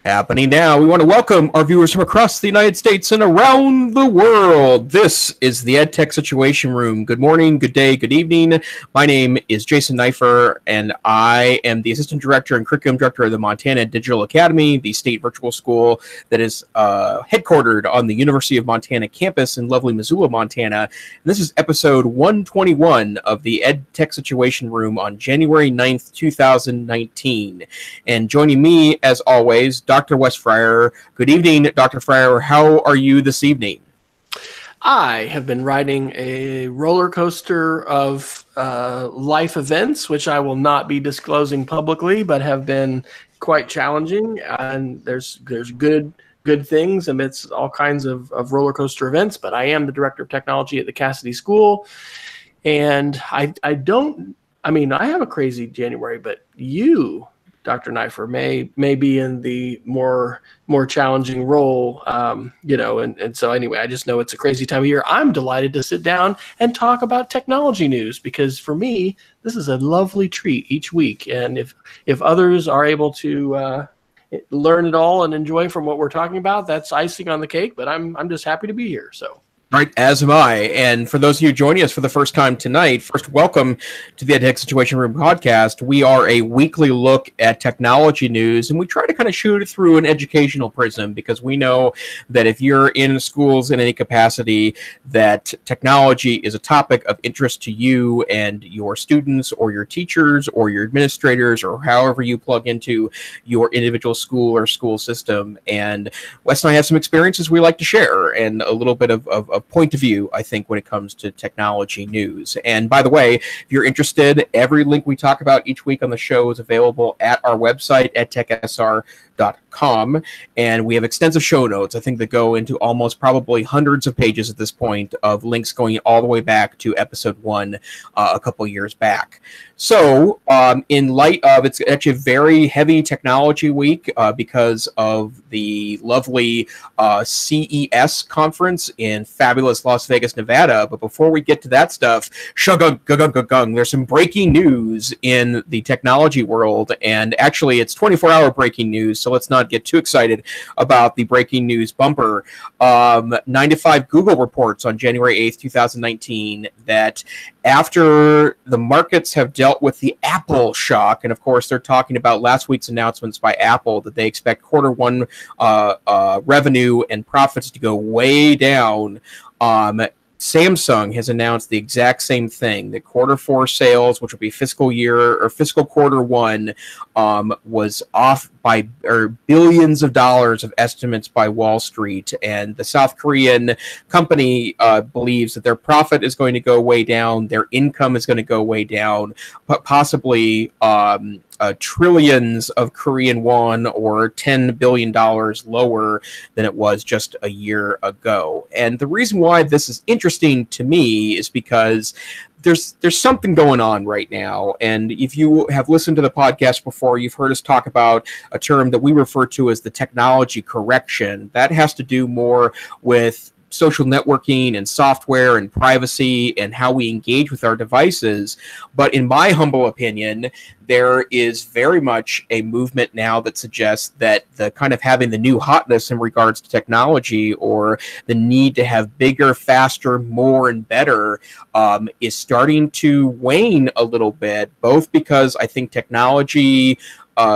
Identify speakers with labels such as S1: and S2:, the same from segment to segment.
S1: Happening now, we want to welcome our viewers from across the United States and around the world. This is the EdTech Situation Room. Good morning, good day, good evening. My name is Jason Neiffer, and I am the Assistant Director and Curriculum Director of the Montana Digital Academy, the state virtual school that is headquartered on the University of Montana campus in lovely Missoula, Montana. And this is episode 121 of the EdTech Situation Room on January 9th, 2019. And joining me, as always, Dr. Wes Fryer. Good evening, Dr. Fryer. How are you this evening?
S2: I have been riding a roller coaster of life events, which I will not be disclosing publicly, but have been quite challenging. And there's good things amidst all kinds of roller coaster events. But I am the Director of Technology at the Cassidy School, and I have a crazy January, but you, Dr. Neiffer, may be in the more challenging role, and so anyway, I just know it's a crazy time of year. I'm delighted to sit down and talk about technology news, because for me, this is a lovely treat each week. And if others are able to learn it all and enjoy from what we're talking about, that's icing on the cake, but I'm just happy to be here. So.
S1: Right, as am I. And for those of you joining us for the first time tonight, first, welcome to the EdTech Situation Room podcast. We are a weekly look at technology news, and we try to kind of shoot it through an educational prism, because we know that if you're in schools in any capacity, that technology is a topic of interest to you and your students or your teachers or your administrators, or however you plug into your individual school or school system. And Wes and I have some experiences we like to share, and a little bit of point of view, I think, when it comes to technology news. And by the way, if you're interested, every link we talk about each week on the show is available at our website, edtechsr.com, and we have extensive show notes, I think, that go into almost probably hundreds of pages at this point, of links going all the way back to episode 1 a couple years back. So in light of, it's actually a very heavy technology week because of the lovely CES conference in fabulous Las Vegas, Nevada. But before we get to that stuff, there's some breaking news in the technology world. And actually, it's 24-hour breaking news, so let's not get too excited about the breaking news bumper. 9 to 5 Google reports on January 8th, 2019, that after the markets have dealt with the Apple shock, and of course they're talking about last week's announcements by Apple that they expect quarter one revenue and profits to go way down. Samsung has announced the exact same thing, that quarter 4 sales, which will be fiscal quarter 1, was off by billions of dollars of estimates by Wall Street. And the South Korean company believes that their profit is going to go way down, their income is going to go way down, but possibly trillions of Korean won, or $10 billion lower than it was just a year ago. And the reason why this is interesting to me is because there's something going on right now. And if you have listened to the podcast before, you've heard us talk about a term that we refer to as the technology correction. That has to do more with social networking and software and privacy and how we engage with our devices. But in my humble opinion, there is very much a movement now that suggests that the kind of having the new hotness in regards to technology, or the need to have bigger, faster, more, and better is starting to wane a little bit, both because I think technology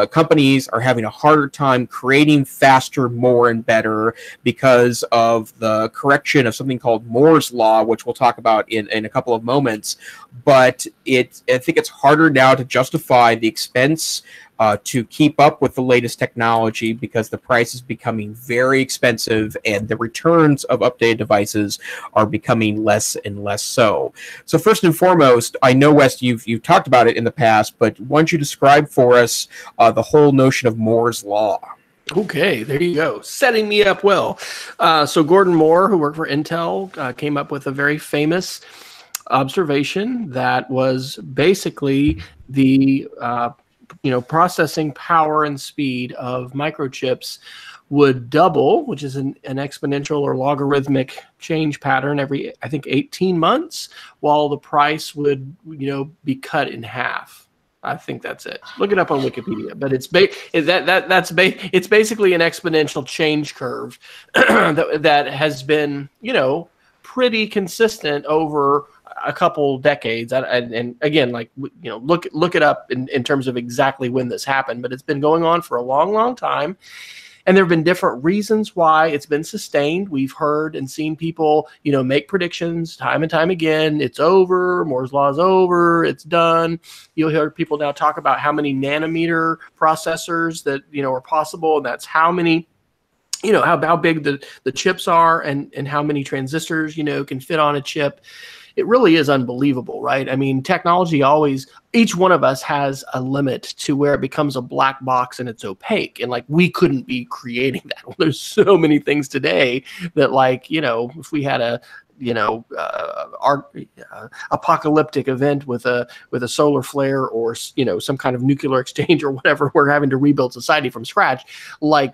S1: companies are having a harder time creating faster, more, and better because of the correction of something called Moore's Law, which we'll talk about in a couple of moments. But I think it's harder now to justify the expense to keep up with the latest technology, because the price is becoming very expensive and the returns of updated devices are becoming less and less so. So first and foremost, I know, Wes, you've talked about it in the past, but why don't you describe for us the whole notion of Moore's Law?
S2: Okay, there you go. Setting me up well. So Gordon Moore, who worked for Intel, came up with a very famous observation that was basically the processing power and speed of microchips would double, which is an exponential or logarithmic change pattern every, I think, 18 months, while the price would, be cut in half. I think that's it. Look it up on Wikipedia. But it's it's basically an exponential change curve that has been, pretty consistent over a couple decades. And again, like, look it up in terms of exactly when this happened. But it's been going on for a long, long time. And there have been different reasons why it's been sustained. We've heard and seen people, make predictions time and time again. It's over. Moore's Law is over. It's done. You'll hear people now talk about how many nanometer processors that, are possible. And that's how many, how big the chips are and how many transistors, can fit on a chip. It really is unbelievable, right? I mean, technology each one of us has a limit to where it becomes a black box and it's opaque. And like, we couldn't be creating that. Well, there's so many things today that, like, if we had a, apocalyptic event with a solar flare or, some kind of nuclear exchange or whatever, we're having to rebuild society from scratch. Like,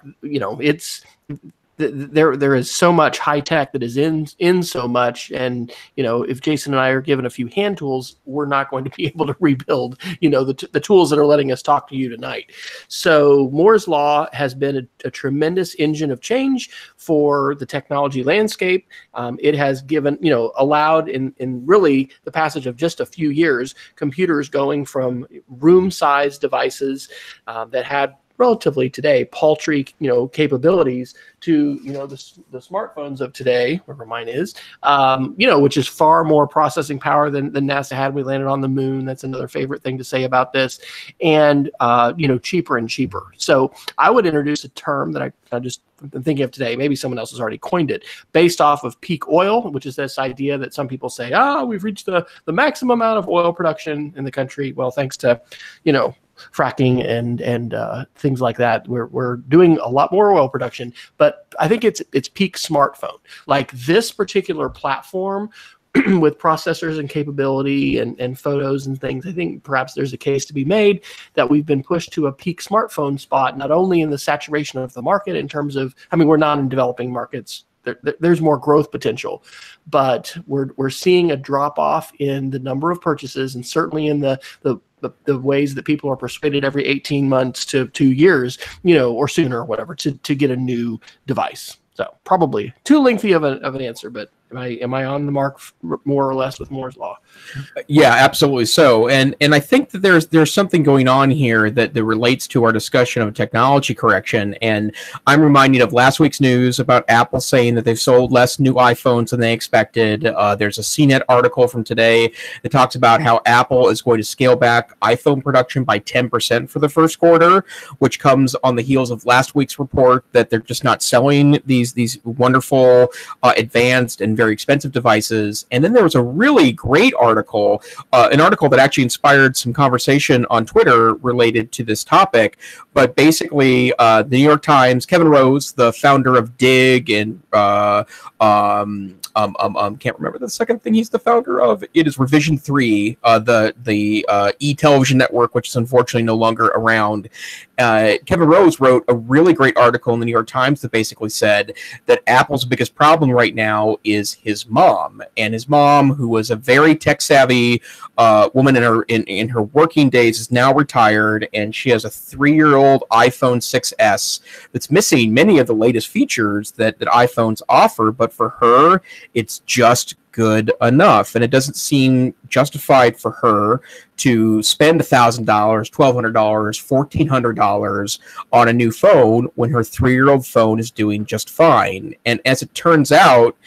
S2: there is so much high tech that is in so much, and if Jason and I are given a few hand tools, we're not going to be able to rebuild the tools that are letting us talk to you tonight. So Moore's Law has been a tremendous engine of change for the technology landscape. It has given allowed in really the passage of just a few years, computers going from room-sized devices that had relatively today paltry capabilities to the smartphones of today, wherever mine is, which is far more processing power than NASA had when we landed on the moon. That's another favorite thing to say about this, and cheaper and cheaper. So I would introduce a term that I just been thinking of today. Maybe someone else has already coined it, based off of peak oil, which is this idea that some people say, we've reached the maximum amount of oil production in the country. Well, thanks to fracking and things like that, we're doing a lot more oil production. But I think it's peak smartphone. Like this particular platform with processors and capability and photos and things, I think perhaps there's a case to be made that we've been pushed to a peak smartphone spot, not only in the saturation of the market in terms of, we're not in developing markets. There's more growth potential, but we're seeing a drop off in the number of purchases, and certainly in the ways that people are persuaded every 18 months to 2 years, or sooner or whatever, to get a new device. So probably too lengthy of an answer, but am I on the mark more or less with Moore's Law?
S1: Yeah, absolutely so. And I think that there's something going on here that relates to our discussion of technology correction. And I'm reminded of last week's news about Apple saying that they've sold less new iPhones than they expected. There's a CNET article from today that talks about how Apple is going to scale back iPhone production by 10% for the first quarter, which comes on the heels of last week's report that they're just not selling these wonderful, advanced and very expensive devices. And then there was a really great article, an article that actually inspired some conversation on Twitter related to this topic. But basically, the New York Times, Kevin Rose, the founder of Dig and can't remember the second thing he's the founder of. It is Revision 3, the e-television network, which is unfortunately no longer around. Kevin Rose wrote a really great article in the New York Times that basically said that Apple's biggest problem right now is his mom. And his mom, who was a very tech-savvy woman in her working days, is now retired, and she has a 3-year-old iPhone 6S that's missing many of the latest features that iPhones offer, but for her, it's just good enough. And it doesn't seem justified for her to spend $1,000, $1,200, $1,400 on a new phone when her 3-year-old phone is doing just fine. And as it turns out,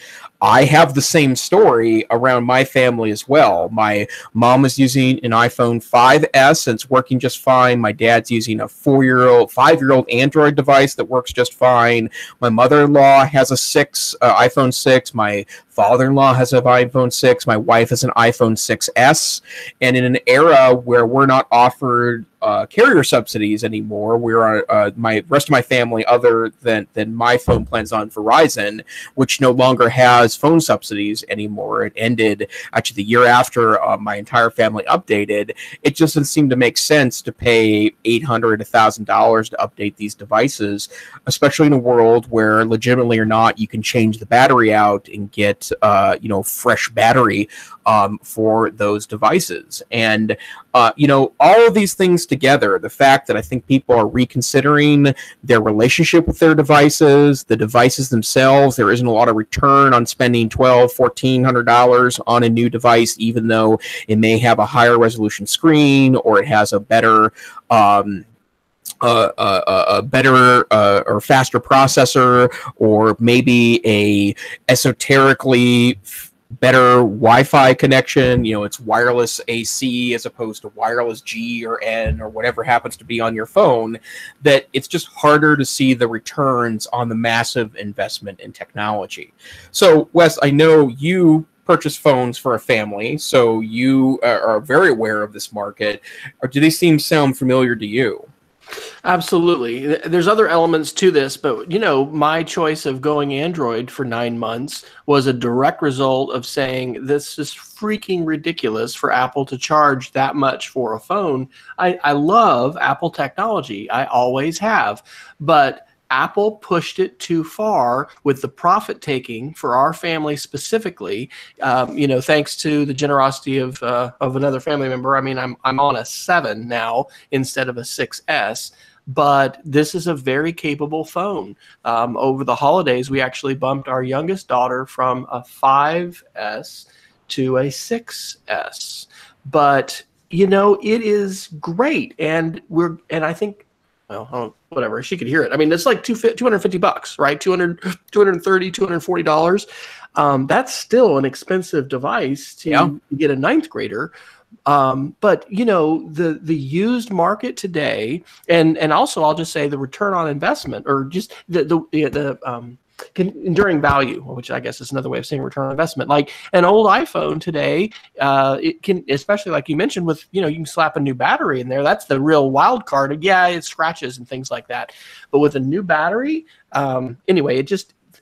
S1: I have the same story around my family as well. My mom is using an iPhone 5S and it's working just fine. My dad's using a 5-year-old Android device that works just fine. My mother-in-law has a iPhone 6. My father-in-law has an iPhone 6. My wife has an iPhone 6S. And in an era where we're not offered carrier subsidies anymore. We're on my rest of my family, other than my phone plans on Verizon, which no longer has phone subsidies anymore. It ended actually the year after my entire family updated. It just doesn't seem to make sense to pay $800, $1,000 to update these devices, especially in a world where, legitimately or not, you can change the battery out and get fresh battery for those devices. And all of these things together, the fact that I think people are reconsidering their relationship with their devices, the devices themselves, there isn't a lot of return on spending $1,200, $1,400 on a new device, even though it may have a higher resolution screen or it has a better or faster processor, or maybe a esoterically better Wi-Fi connection. It's wireless AC as opposed to wireless G or N or whatever happens to be on your phone, that it's just harder to see the returns on the massive investment in technology. So, Wes, I know you purchase phones for a family, so you are very aware of this market. Or do they sound familiar to you?
S2: Absolutely. There's other elements to this, but my choice of going Android for 9 months was a direct result of saying this is freaking ridiculous for Apple to charge that much for a phone. I love Apple technology. I always have, but Apple pushed it too far with the profit taking for our family specifically. Thanks to the generosity of another family member. I mean, I'm on a 7 now instead of a 6S. But this is a very capable phone. Over the holidays, we actually bumped our youngest daughter from a 5S to a 6S. But it is great, and I think, well, whatever, she could hear it. I mean, it's like $250, right? $230, $240. That's still an expensive device to get a 9th grader. But the used market today, and also I'll just say the return on investment, or just the enduring value, which I guess is another way of saying return on investment. Like an old iPhone today, it can, especially like you mentioned, with you can slap a new battery in there. That's the real wild card. It scratches and things like that. But with a new battery, anyway,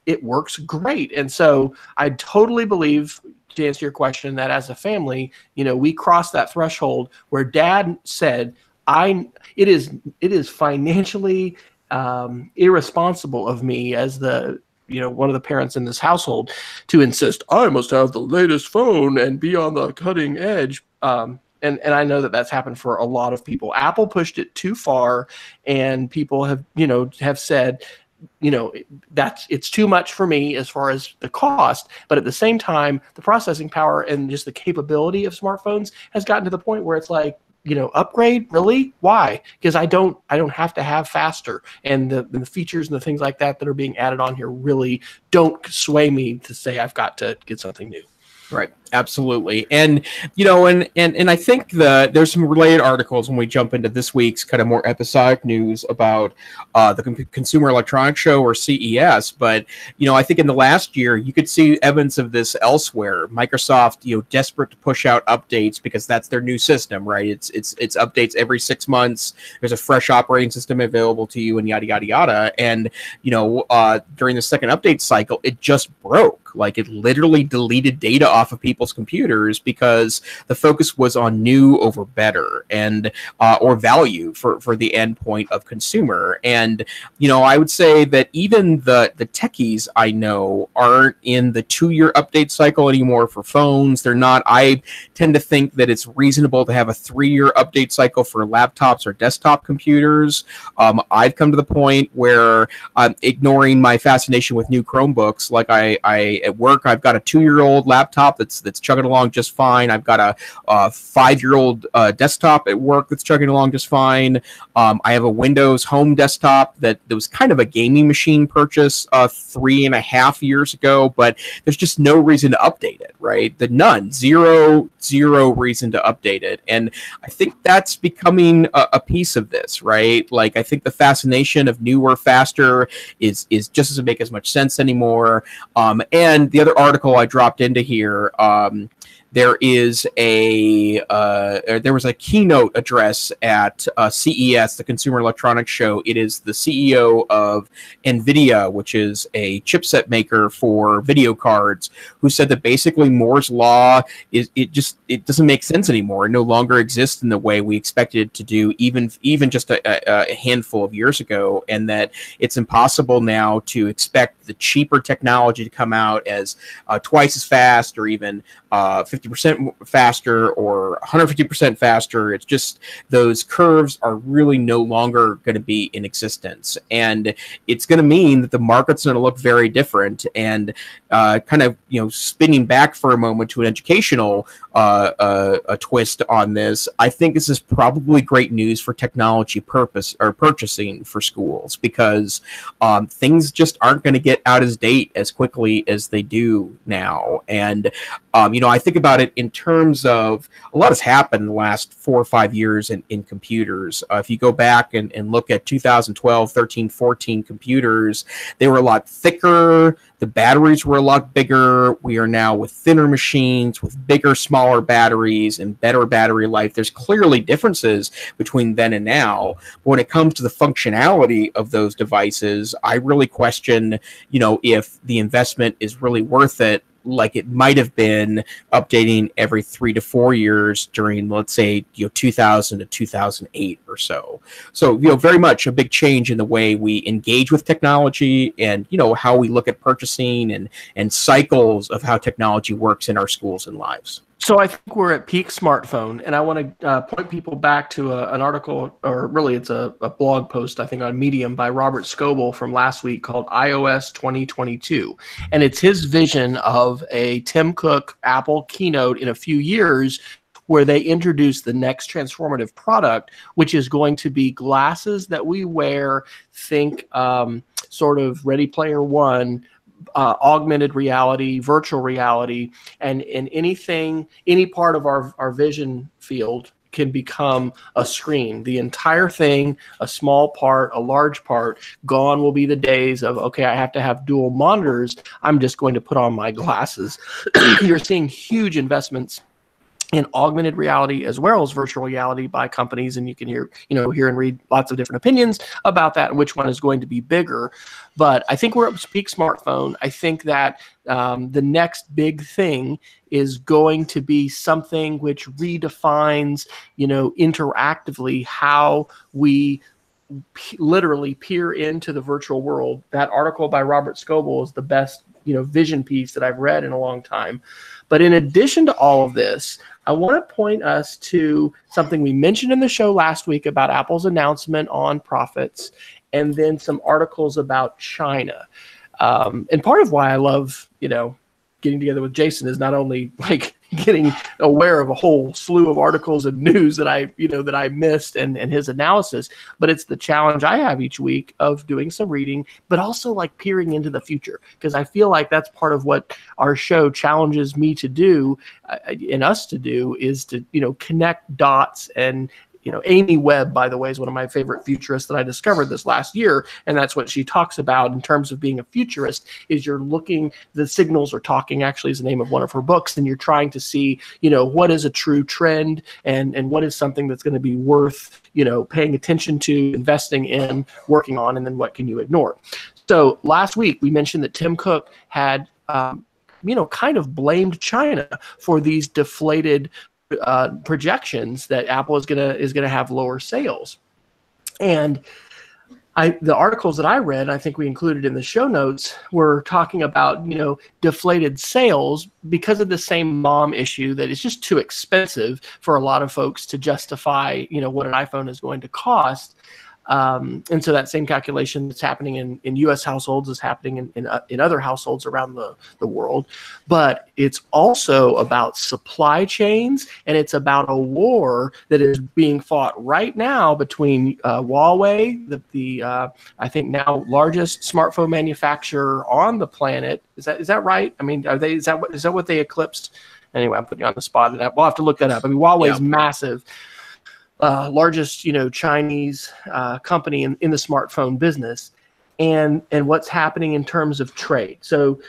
S2: it works great. And so I totally believe, to answer your question, that as a family, we crossed that threshold where Dad said, it is financially irresponsible of me as the one of the parents in this household to insist I must have the latest phone and be on the cutting edge. And I know that that's happened for a lot of people. Apple pushed it too far, and people have said, it's too much for me as far as the cost. But at the same time, the processing power and just the capability of smartphones has gotten to the point where it's like, upgrade, really? Why? Because I don't have to have faster, and the features and the things like that are being added on here really don't sway me to say I've got to get something new.
S1: Right. Absolutely. And, and I think there's some related articles when we jump into this week's kind of more episodic news about the Consumer Electronics Show, or CES. But, I think in the last year, you could see evidence of this elsewhere. Microsoft, desperate to push out updates because that's their new system, right? It's updates every 6 months. There's a fresh operating system available to you, and yada, yada, yada. And, during the second update cycle, it just broke. Like, it literally deleted data off of people's computers because the focus was on new over better, and or value for the end point of consumer. And I would say that even the techies I know aren't in the 2-year update cycle anymore for phones. They're not. I tend to think that it's reasonable to have a 3-year update cycle for laptops or desktop computers. I've come to the point where I'm ignoring my fascination with new Chromebooks. Like I at work, I've got a 2-year-old laptop that's chugging along just fine. I've got a 5-year-old desktop at work that's chugging along just fine. I have a Windows Home desktop that was kind of a gaming machine purchase 3.5 years ago, but there's just no reason to update it, right? Zero reason to update it. And I think that's becoming a piece of this, right? Like, I think the fascination of newer, faster is just doesn't make as much sense anymore. And the other article I dropped into here, there was a keynote address at CES, the Consumer Electronics Show. It is the CEO of NVIDIA, which is a chipset maker for video cards, who said that basically Moore's law it doesn't make sense anymore. It no longer exists in the way we expected it to do, even just a handful of years ago, and that it's impossible now to expect the cheaper technology to come out as twice as fast, or even 50% faster, or 150% faster. It's just those curves are really no longer going to be in existence, and it's going to mean that the market's going to look very different. And kind of spinning back for a moment to an educational a twist on this, I think this is probably great news for technology purchasing for schools, because things just aren't going to get out of date as quickly as they do now. And I think about it in terms of a lot has happened in the last 4 or 5 years in computers. If you go back and look at 2012, 13, 14 computers, they were a lot thicker. The batteries were a lot bigger. We are now with thinner machines with bigger, smaller batteries and better battery life. There's clearly differences between then and now. But when it comes to the functionality of those devices, I really question, if the investment is really worth it, like it might have been updating every 3 to 4 years during, let's say, 2000 to 2008 or so. So, very much a big change in the way we engage with technology, and, how we look at purchasing and cycles of how technology works in our schools and lives.
S2: So I think we're at peak smartphone, and I want to point people back to an article, or really it's a blog post, I think, on Medium by Robert Scoble from last week called iOS 2022. And it's his vision of a Tim Cook Apple keynote in a few years where they introduce the next transformative product, which is going to be glasses that we wear, think sort of Ready Player One, augmented reality, virtual reality, and in any part of our vision field can become a screen. The entire thing, a small part, a large part, gone will be the days of, okay, I have to have dual monitors. I'm just going to put on my glasses. You're seeing huge investments in augmented reality as well as virtual reality by companies, and you can hear and read lots of different opinions about that and which one is going to be bigger. But I think we're at peak smartphone. I think that the next big thing is going to be something which redefines, interactively how we literally peer into the virtual world. That article by Robert Scoble is the best, vision piece that I've read in a long time. But in addition to all of this, I want to point us to something we mentioned in the show last week about Apple's announcement on profits, and then some articles about China. And part of why I love, getting together with Jason is not only like getting aware of a whole slew of articles and news that I missed and his analysis, but it's the challenge I have each week of doing some reading, but also like peering into the future, because I feel like that's part of what our show challenges me to do and us to do, is to, connect dots. And Amy Webb, by the way, is one of my favorite futurists that I discovered this last year. And that's what she talks about in terms of being a futurist, is you're looking, the signals are talking, actually is the name of one of her books. And you're trying to see, what is a true trend and what is something that's going to be worth, paying attention to, investing in, working on, and then what can you ignore? So last week we mentioned that Tim Cook had, kind of blamed China for these deflated projections that Apple is gonna have lower sales. And the articles that I read, I think we included in the show notes, were talking about deflated sales because of the same mom issue, that it's just too expensive for a lot of folks to justify what an iPhone is going to cost. And so that same calculation that's happening in U.S. households is happening in other households around the world. But it's also about supply chains, and it's about a war that is being fought right now between Huawei, the I think now largest smartphone manufacturer on the planet. Is that right? I mean, is that what they eclipsed? Anyway, I'm putting you on the spot, and we'll have to look that up. I mean, Huawei's massive. Largest, Chinese company in the smartphone business, and what's happening in terms of trade. So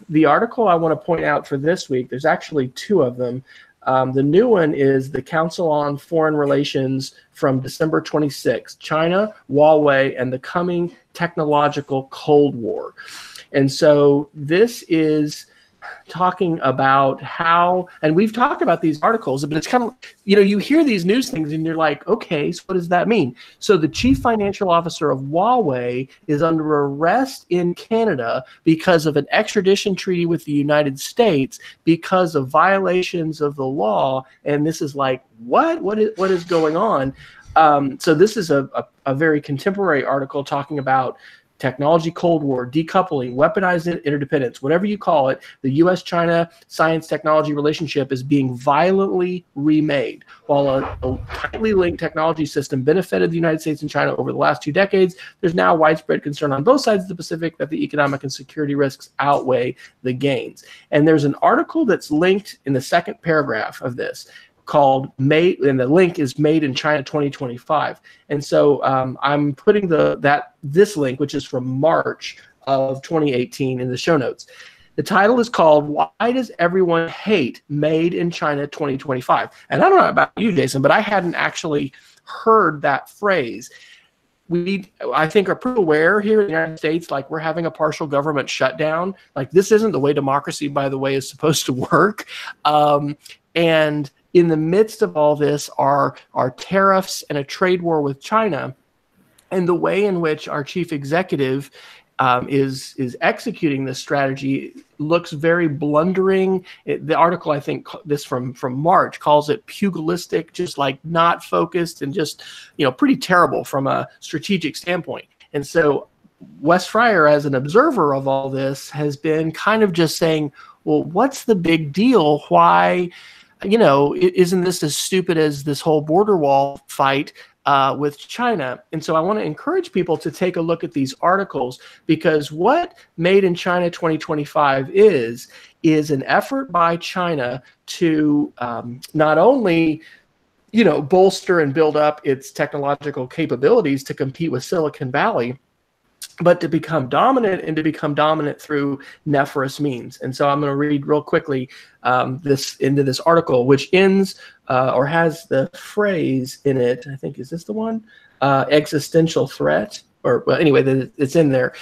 S2: The article I want to point out for this week, there's actually two of them. The new one is the Council on Foreign Relations from December 26, China, Huawei, and the Coming Technological Cold War. And so this is talking about how, and we've talked about these articles, but it's kind of, you hear these news things and you're like, okay, so what does that mean? So the chief financial officer of Huawei is under arrest in Canada because of an extradition treaty with the United States because of violations of the law. And this is like, what is going on? So this is a very contemporary article talking about technology Cold War, decoupling, weaponized interdependence, whatever you call it. The U.S.-China science-technology relationship is being violently remade. While a tightly linked technology system benefited the United States and China over the last 2 decades, there's now widespread concern on both sides of the Pacific that the economic and security risks outweigh the gains. And there's an article that's linked in the second paragraph of this called Made, and the link is Made in China 2025. And so I'm putting this link, which is from March of 2018, in the show notes. The title is called Why Does Everyone Hate Made in China 2025? And I don't know about you, Jason, but I hadn't actually heard that phrase. We, I think, are pretty aware here in the United States, like we're having a partial government shutdown. Like this isn't the way democracy, by the way, is supposed to work. And in the midst of all this are tariffs and a trade war with China, and the way in which our chief executive is executing this strategy looks very blundering. The article, I think, this from March, calls it pugilistic, just like not focused, and just pretty terrible from a strategic standpoint. And so Wes Fryer, as an observer of all this, has been kind of just saying, well, what's the big deal? Why? Isn't this as stupid as this whole border wall fight with China? And so I want to encourage people to take a look at these articles, because what Made in China 2025 is an effort by China to not only bolster and build up its technological capabilities to compete with Silicon Valley, but to become dominant, and to become dominant through nefarious means. And so I'm going to read real quickly into this article, which ends or has the phrase in it, I think, is this the one? Existential threat, or well, anyway, it's in there.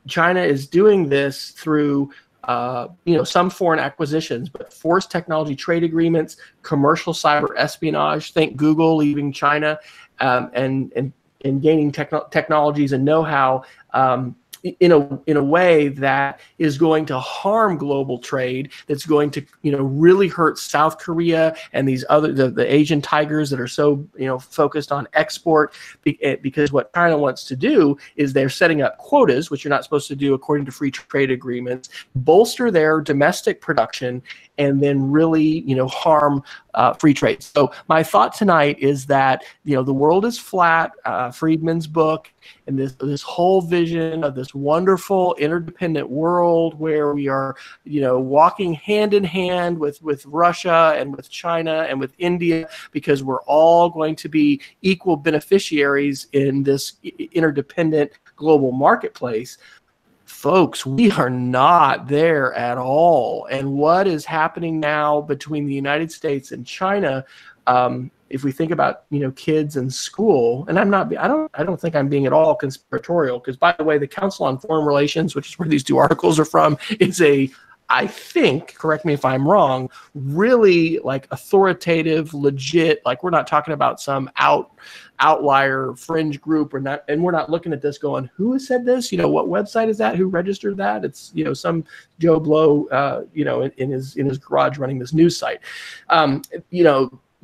S2: China is doing this through some foreign acquisitions, but forced technology trade agreements, commercial cyber espionage, think Google leaving China, and gaining technologies and know-how in a way that is going to harm global trade, that's going to really hurt South Korea and these other the Asian tigers that are so focused on export, because what China wants to do is they're setting up quotas, which you're not supposed to do according to free trade agreements, bolster their domestic production, and then really harm free trade. So my thought tonight is that the world is flat. Friedman's book, and this whole vision of this wonderful interdependent world where we are walking hand in hand with Russia and with China and with India, because we're all going to be equal beneficiaries in this interdependent global marketplace. Folks, we are not there at all. And what is happening now between the United States and China, if we think about kids in school, and I don't think I'm being at all conspiratorial, because by the way, the Council on Foreign Relations, which is where these two articles are from, is I think, correct me if I'm wrong, really like authoritative, legit. Like we're not talking about some outlier fringe group, or not, and we're not looking at this going, who has said this? What website is that? Who registered that? It's some Joe Blow, in his garage running this news site.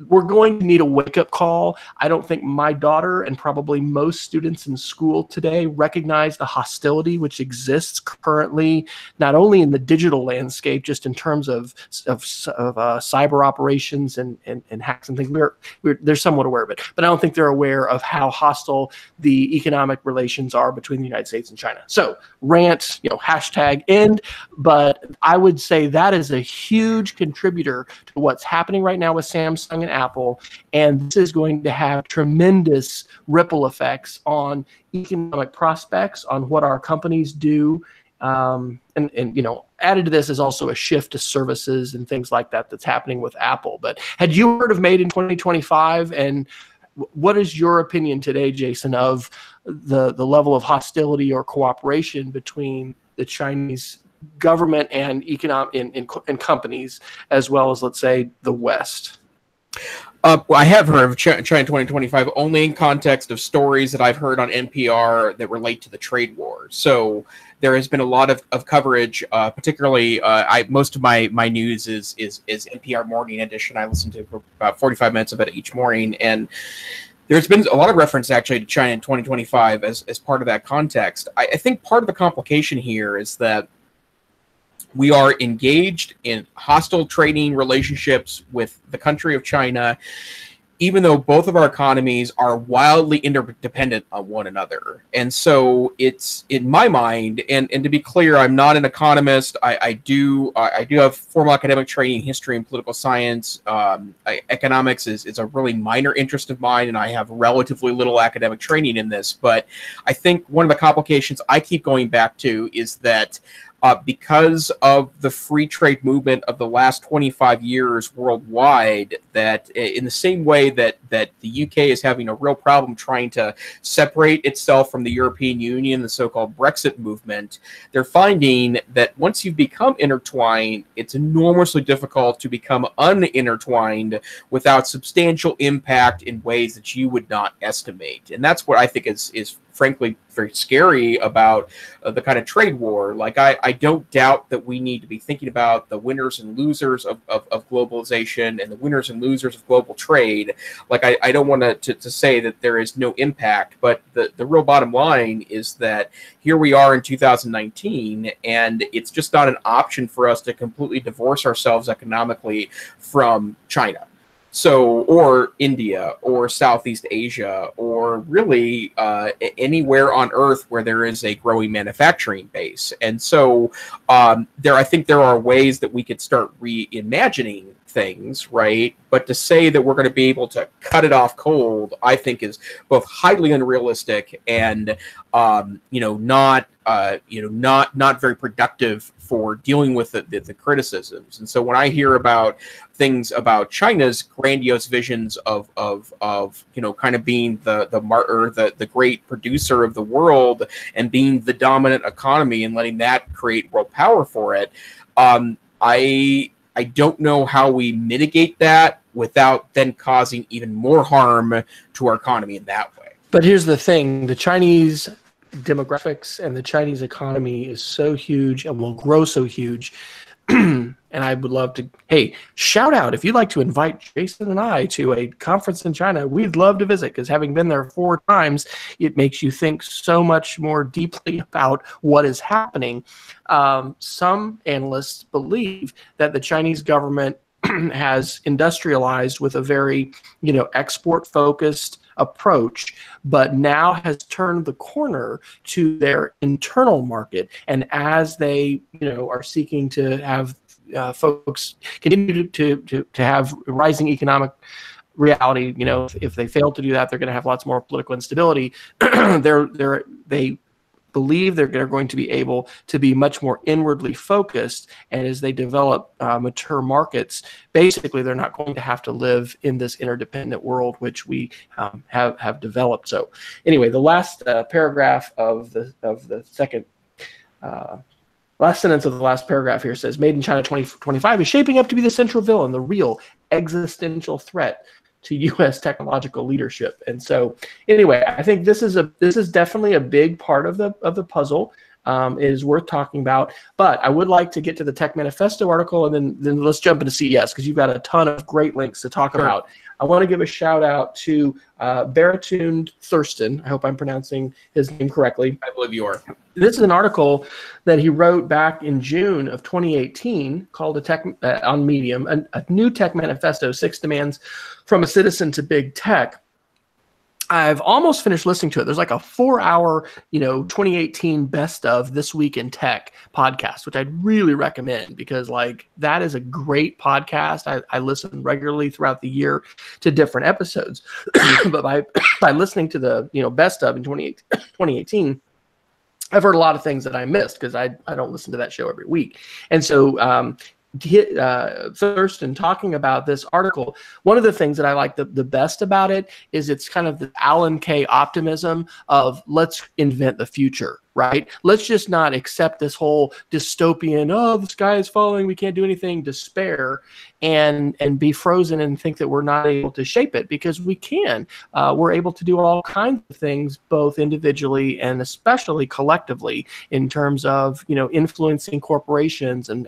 S2: We're going to need a wake-up call. I don't think my daughter and probably most students in school today recognize the hostility which exists currently, not only in the digital landscape, just in terms of cyber operations and hacks and things. They're somewhat aware of it, but I don't think they're aware of how hostile the economic relations are between the United States and China. So rant, hashtag end. But I would say that is a huge contributor to what's happening right now with Samsung and Apple, and this is going to have tremendous ripple effects on economic prospects, on what our companies do, And added to this is also a shift to services and things like that that's happening with Apple. But had you heard of Made in 2025? And what is your opinion today, Jason, of the level of hostility or cooperation between the Chinese government and and companies, as well as, let's say, the West?
S1: Well, I have heard of China 2025 only in context of stories that I've heard on NPR that relate to the trade war. So there has been a lot of coverage, particularly most of my news is NPR Morning Edition. I listen to about 45 minutes of it each morning, and there's been a lot of reference actually to China in 2025 as part of that context. I think part of the complication here is that we are engaged in hostile trading relationships with the country of China, even though both of our economies are wildly interdependent on one another. And so it's, in my mind, and to be clear, I'm not an economist. I do have formal academic training in history and political science. Economics is a really minor interest of mine, and I have relatively little academic training in this. But I think one of the complications I keep going back to is that because of the free trade movement of the last 25 years worldwide, that in the same way that the UK is having a real problem trying to separate itself from the European Union, the so-called Brexit movement, they're finding that once you've become intertwined, it's enormously difficult to become unintertwined without substantial impact in ways that you would not estimate. And that's what I think is frankly very scary about the kind of trade war. Like, I don't doubt that we need to be thinking about the winners and losers of globalization and the winners and losers of global trade. Like, I don't want to say that there is no impact, but the real bottom line is that here we are in 2019, and it's just not an option for us to completely divorce ourselves economically from China. So, or India, or Southeast Asia, or really anywhere on Earth where there is a growing manufacturing base. And so I think there are ways that we could start reimagining things, right? But to say that we're going to be able to cut it off cold, I think is both highly unrealistic and not very productive for dealing with the criticisms. And so when I hear about things about China's grandiose visions of kind of being the great producer of the world and being the dominant economy and letting that create world power for it, I don't know how we mitigate that without then causing even more harm to our economy in that way.
S2: But here's the thing: the Chinese demographics and the Chinese economy is so huge and will grow so huge. And I would love to, hey, shout out if you'd like to invite Jason and I to a conference in China. We'd love to visit, because having been there 4 times, it makes you think so much more deeply about what is happening. Some analysts believe that the Chinese government has industrialized with a very, export-focused approach, but now has turned the corner to their internal market. And as they, are seeking to have folks continue to have rising economic reality, if they fail to do that, they're going to have lots more political instability. They believe they're going to be able to be much more inwardly focused, and as they develop mature markets, basically they're not going to have to live in this interdependent world which we have developed. So anyway, the last paragraph of the second last sentence of the last paragraph here says, "Made in China 2025 is shaping up to be the central villain, the real existential threat to U.S. technological leadership." And so, anyway, I think this is definitely a big part of the puzzle. It is worth talking about. But I would like to get to the Tech Manifesto article, and then let's jump into CES, because you've got a ton of great links to talk about. I want to give a shout out to Baratune Thurston. I hope I'm pronouncing his name correctly.
S1: I believe you are.
S2: This is an article that he wrote back in June of 2018 called on Medium, a new Tech Manifesto, 6 Demands from a Citizen to Big Tech. I've almost finished listening to it. There's like a 4-hour, 2018 best of This Week in Tech podcast, which I'd really recommend, because that is a great podcast. I listen regularly throughout the year to different episodes, but by listening to the, best of in 2018, I've heard a lot of things that I missed because I don't listen to that show every week. And so first, in talking about this article, one of the things that I like the best about it is it's kind of the Alan Kay optimism of let's invent the future, right? Let's just not accept this whole dystopian, oh, the sky is falling, we can't do anything, despair, and be frozen and think that we're not able to shape it, because we can. We're able to do all kinds of things, both individually and especially collectively, in terms of, you know, influencing corporations and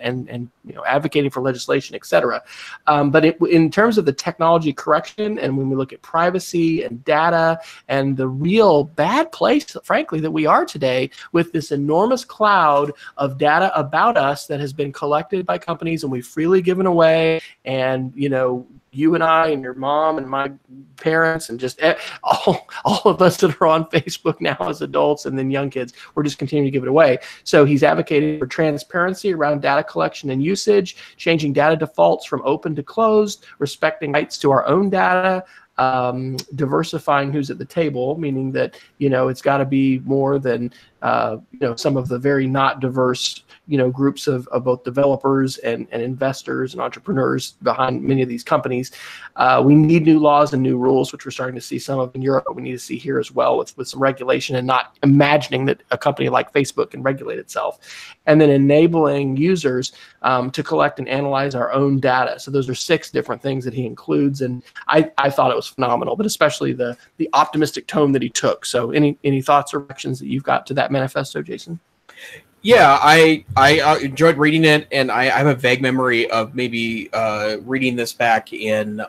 S2: you know, advocating for legislation, et cetera. But in terms of the technology correction, and when we look at privacy and data and the real bad place, frankly, that we are today, with this enormous cloud of data about us that has been collected by companies and we've freely given away, and, you know, you and I and your mom and my parents and just all of us that are on Facebook now as adults, and then young kids, we're just continuing to give it away. So he's advocating for transparency around data collection and usage, changing data defaults from open to closed, respecting rights to our own data, diversifying who's at the table, meaning that, you know, it's got to be more than, you know, some of the very not diverse, you know, groups of both developers and investors and entrepreneurs behind many of these companies. We need new laws and new rules, which we're starting to see some of in Europe, but we need to see here as well with some regulation, and not imagining that a company like Facebook can regulate itself. And then enabling users to collect and analyze our own data. So those are 6 different things that he includes, and I thought it was phenomenal, but especially the optimistic tone that he took. So any thoughts or reactions that you've got to that manifesto, Jason?
S1: Yeah, I enjoyed reading it, and I have a vague memory of maybe reading this back in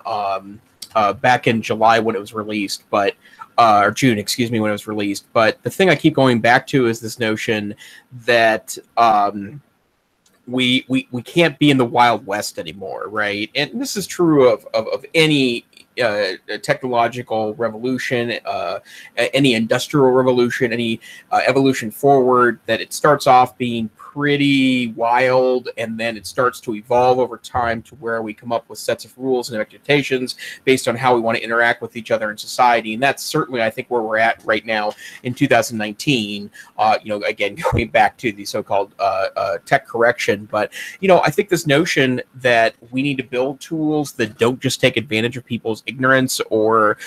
S1: July when it was released, but or June, excuse me, when it was released. But the thing I keep going back to is this notion that we can't be in the Wild West anymore, right? And this is true of any technological revolution, any industrial revolution, any evolution forward, that it starts off being pretty wild, and then it starts to evolve over time to where we come up with sets of rules and expectations based on how we want to interact with each other in society. And that's certainly, I think, where we're at right now in 2019. You know, again, going back to the so-called tech correction, but, you know, I think this notion that we need to build tools that don't just take advantage of people's ignorance or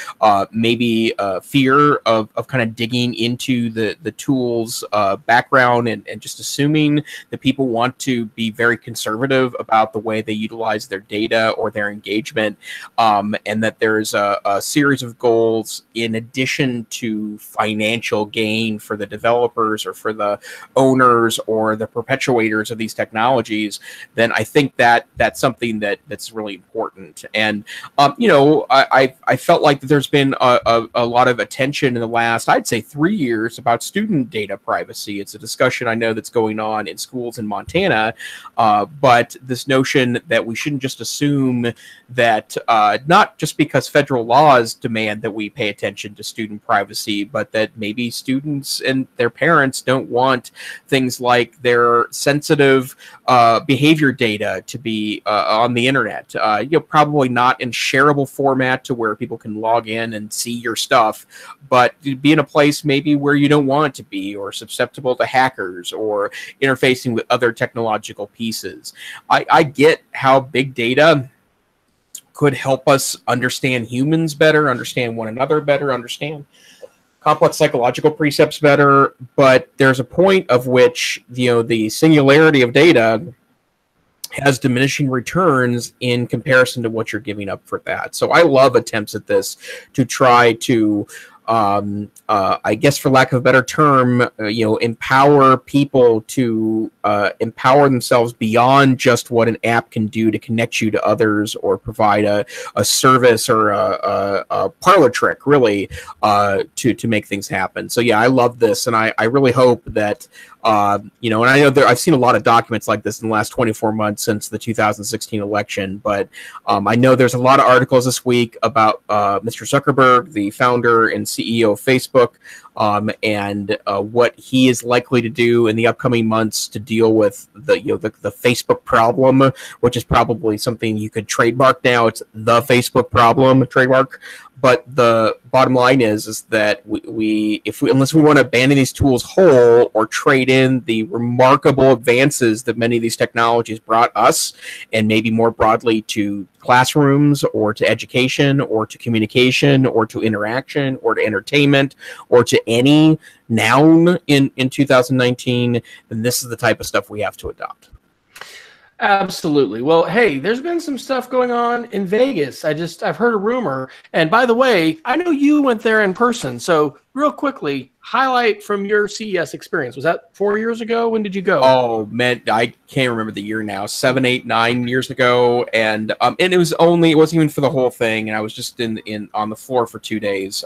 S1: maybe fear of kind of digging into the tool's background and just assuming that people want to be very conservative about the way they utilize their data or their engagement, and that there's a series of goals in addition to financial gain for the developers or for the owners or the perpetuators of these technologies, then I think that that's something that's really important. And you know, I felt like that there's been a lot of attention in the last, I'd say, 3 years about student data privacy. It's a discussion I know that's going on in schools in Montana, but this notion that we shouldn't just assume that not just because federal laws demand that we pay attention to student privacy, but that maybe students and their parents don't want things like their sensitive behavior data to be on the internet. You know, probably not in shareable format to where people can log in and see your stuff, but be in a place maybe where you don't want it to be, or susceptible to hackers, or interfacing with other technological pieces. I get how big data could help us understand humans better, understand one another better, understand complex psychological precepts better, but there's a point of which, you know, the singularity of data has diminishing returns in comparison to what you're giving up for that. So I love attempts at this to try to I guess, for lack of a better term, you know, empower people to empower themselves beyond just what an app can do to connect you to others or provide a service or a parlor trick, really, to make things happen. So yeah, I love this, and I really hope that you know, and I know I've seen a lot of documents like this in the last 24 months since the 2016 election, but I know there's a lot of articles this week about Mr. Zuckerberg, the founder and CEO of Facebook, and what he is likely to do in the upcoming months to deal with the Facebook problem, which is probably something you could trademark now. It's the Facebook problem trademark. But the bottom line is that unless we want to abandon these tools whole or trade in the remarkable advances that many of these technologies brought us, and maybe more broadly to classrooms or to education or to communication or to interaction or to entertainment or to any noun in 2019, then this is the type of stuff we have to adopt.
S2: Absolutely. Well, hey, there's been some stuff going on in Vegas. I've heard a rumor. And by the way, I know you went there in person. So real quickly, highlight from your CES experience. Was that 4 years ago? When did you go?
S1: Oh, man, I can't remember the year now. 7, 8, 9 years ago. And it wasn't even for the whole thing. And I was just on the floor for 2 days.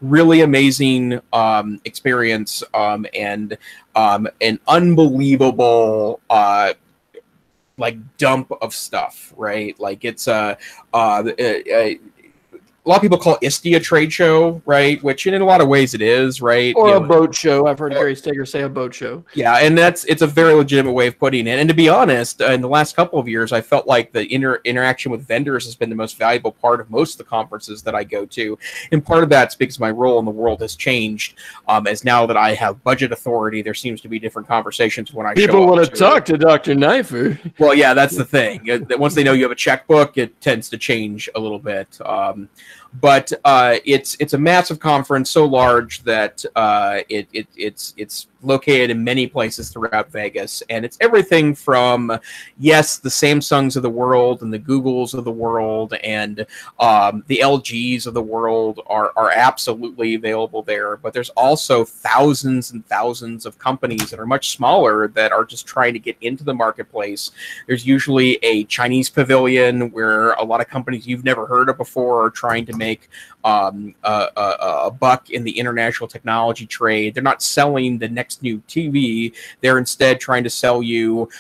S1: Really amazing experience and an unbelievable like dump of stuff, right? Like it's a lot of people call ISTE a trade show, right? Which in a lot of ways it is, right?
S2: Or a boat show. I've heard Gary Steger say a boat show.
S1: Yeah, and it's a very legitimate way of putting it. And to be honest, in the last couple of years, I felt like the interaction with vendors has been the most valuable part of most of the conferences that I go to. And part of that's because my role in the world has changed. As now that I have budget authority, there seems to be different conversations when I show up.
S2: People want to talk to Dr. Knifer.
S1: Well, yeah, that's the thing. Once they know you have a checkbook, it tends to change a little bit. But it's a massive conference, so large that it's located in many places throughout Vegas, and it's everything from, yes, the Samsungs of the world and the Googles of the world and the LGs of the world are absolutely available there, but there's also thousands and thousands of companies that are much smaller that are just trying to get into the marketplace. There's usually a Chinese pavilion where a lot of companies you've never heard of before are trying to make a buck in the international technology trade. They're not selling the next new TV. They're instead trying to sell you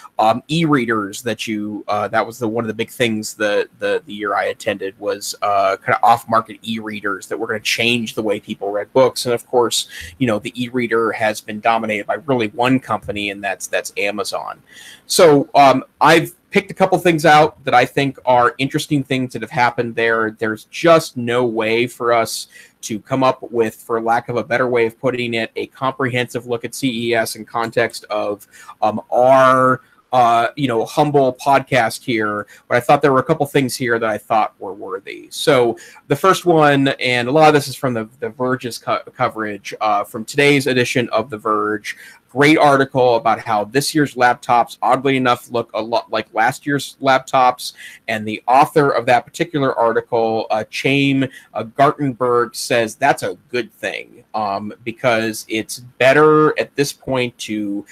S1: e-readers that you that was one of the big things the year I attended was kind of off-market e-readers that were going to change the way people read books. And of course, the e-reader has been dominated by really one company, and that's Amazon. So I've picked a couple things out that I think are interesting things that have happened there. There's just no way for us to come up with, for lack of a better way of putting it, a comprehensive look at CES in context of our humble podcast here, but I thought there were a couple things here that I thought were worthy. So the first one, and a lot of this is from the Verge's coverage from today's edition of The Verge. Great article about how this year's laptops, oddly enough, look a lot like last year's laptops. And the author of that particular article, Chaim Gartenberg, says that's a good thing because it's better at this point to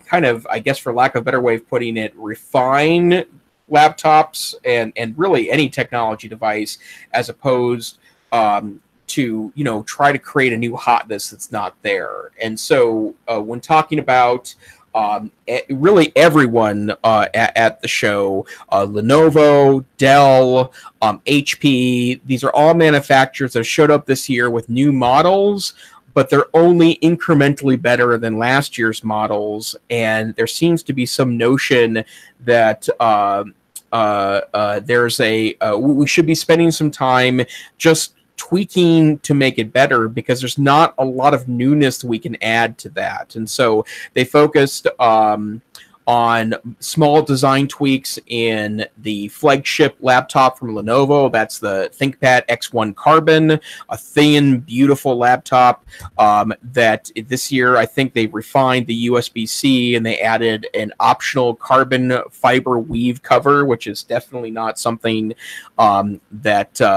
S1: kind of, I guess for lack of a better way of putting it, refine laptops and really any technology device as opposed to try to create a new hotness that's not there. And so when talking about really everyone at the show, Lenovo, Dell, HP, these are all manufacturers that showed up this year with new models, but they're only incrementally better than last year's models. And there seems to be some notion that there's we should be spending some time just tweaking to make it better because there's not a lot of newness we can add to that. And so they focused on small design tweaks in the flagship laptop from Lenovo. That's the ThinkPad X1 Carbon, a thin, beautiful laptop that this year I think they refined the USB-C and they added an optional carbon fiber weave cover, which is definitely not something that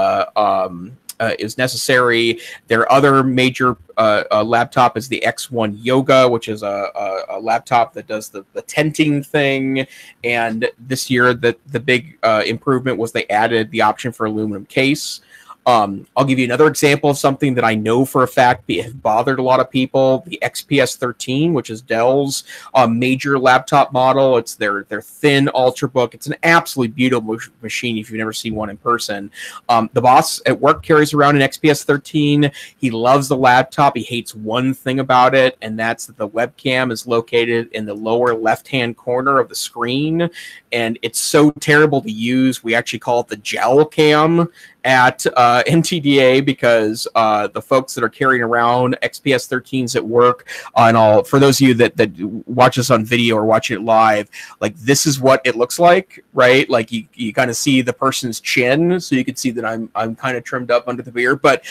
S1: is necessary. Their other major laptop is the X1 Yoga, which is a laptop that does the tenting thing. And this year, the big improvement was they added the option for aluminum case. I'll give you another example of something that I know for a fact has bothered a lot of people. The XPS 13, which is Dell's major laptop model. It's their thin Ultrabook. It's an absolutely beautiful machine if you've never seen one in person. The boss at work carries around an XPS 13. He loves the laptop. He hates one thing about it, and that's that the webcam is located in the lower left-hand corner of the screen, and it's so terrible to use. We actually call it the jowl cam. at NTDA because the folks that are carrying around XPS 13s at work, and all, for those of you that watch us on video or watch it live, like this is what it looks like, right? Like you kind of see the person's chin, so you can see that I'm kind of trimmed up under the beard, but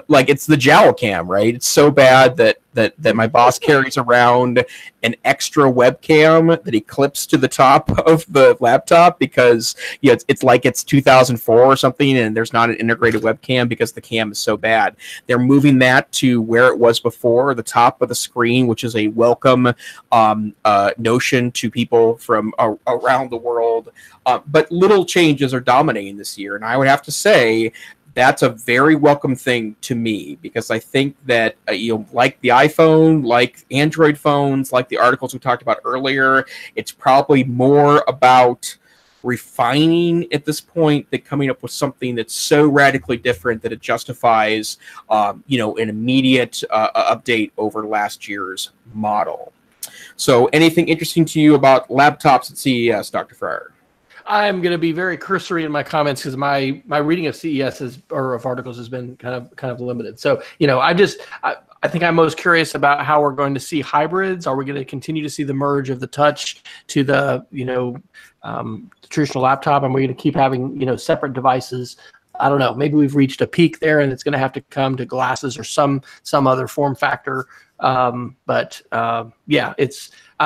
S1: like it's the jowl cam, right? It's so bad that my boss carries around an extra webcam that he clips to the top of the laptop because it's like it's 2004 or something, and there's not an integrated webcam because the cam is so bad. They're moving that to where it was before, the top of the screen, which is a welcome notion to people from around the world. But little changes are dominating this year, and I would have to say that's a very welcome thing to me, because I think that, like the iPhone, like Android phones, like the articles we talked about earlier, it's probably more about refining at this point than coming up with something that's so radically different that it justifies, an immediate update over last year's model. So anything interesting to you about laptops at CES, Dr. Fryer?
S2: I'm going to be very cursory in my comments because my reading of CES or of articles has been kind of limited. So, I think I'm most curious about how we're going to see hybrids. Are we going to continue to see the merge of the touch to the, traditional laptop? And we're going to keep having, separate devices? I don't know. Maybe we've reached a peak there, and it's going to have to come to glasses or some other form factor. I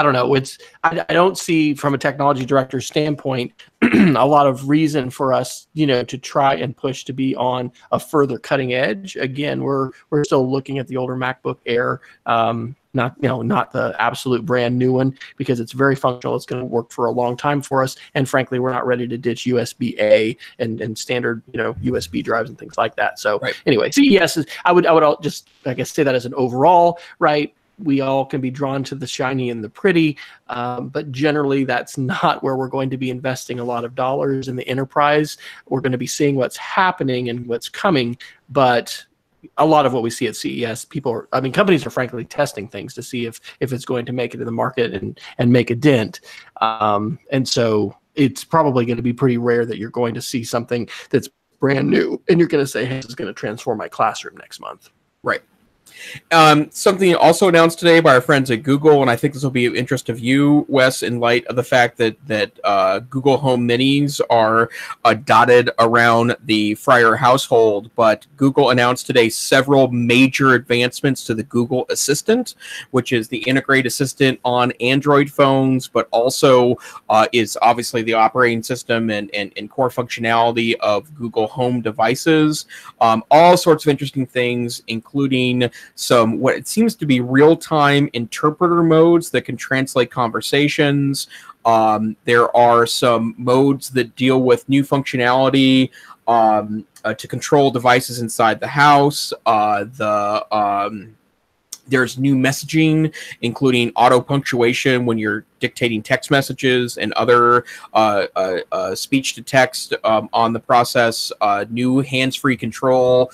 S2: don't know. I don't see, from a technology director's standpoint, a lot of reason for us, to try and push to be on a further cutting edge. Again, we're still looking at the older MacBook Air, not the absolute brand new one, because it's very functional. It's going to work for a long time for us, and frankly, we're not ready to ditch USB-A and standard USB drives and things like that. So Anyway, CES is, I would just, I guess, say that as an overall, right? We all can be drawn to the shiny and the pretty, but generally that's not where we're going to be investing a lot of dollars in the enterprise. We're going to be seeing what's happening and what's coming, but a lot of what we see at CES, companies are frankly testing things to see if it's going to make it in the market and make a dent. And so it's probably going to be pretty rare that you're going to see something that's brand new and you're going to say, hey, this is going to transform my classroom next month.
S1: Right. Something also announced today by our friends at Google, and I think this will be of interest of you, Wes, in light of the fact that Google Home Minis are dotted around the Fryer household. But Google announced today several major advancements to the Google Assistant, which is the integrated assistant on Android phones, but also is obviously the operating system and core functionality of Google Home devices. All sorts of interesting things, including some what it seems to be real-time interpreter modes that can translate conversations. There are some modes that deal with new functionality to control devices inside the house. There's new messaging, including auto punctuation when you're dictating text messages and other speech to text on the process. New hands-free control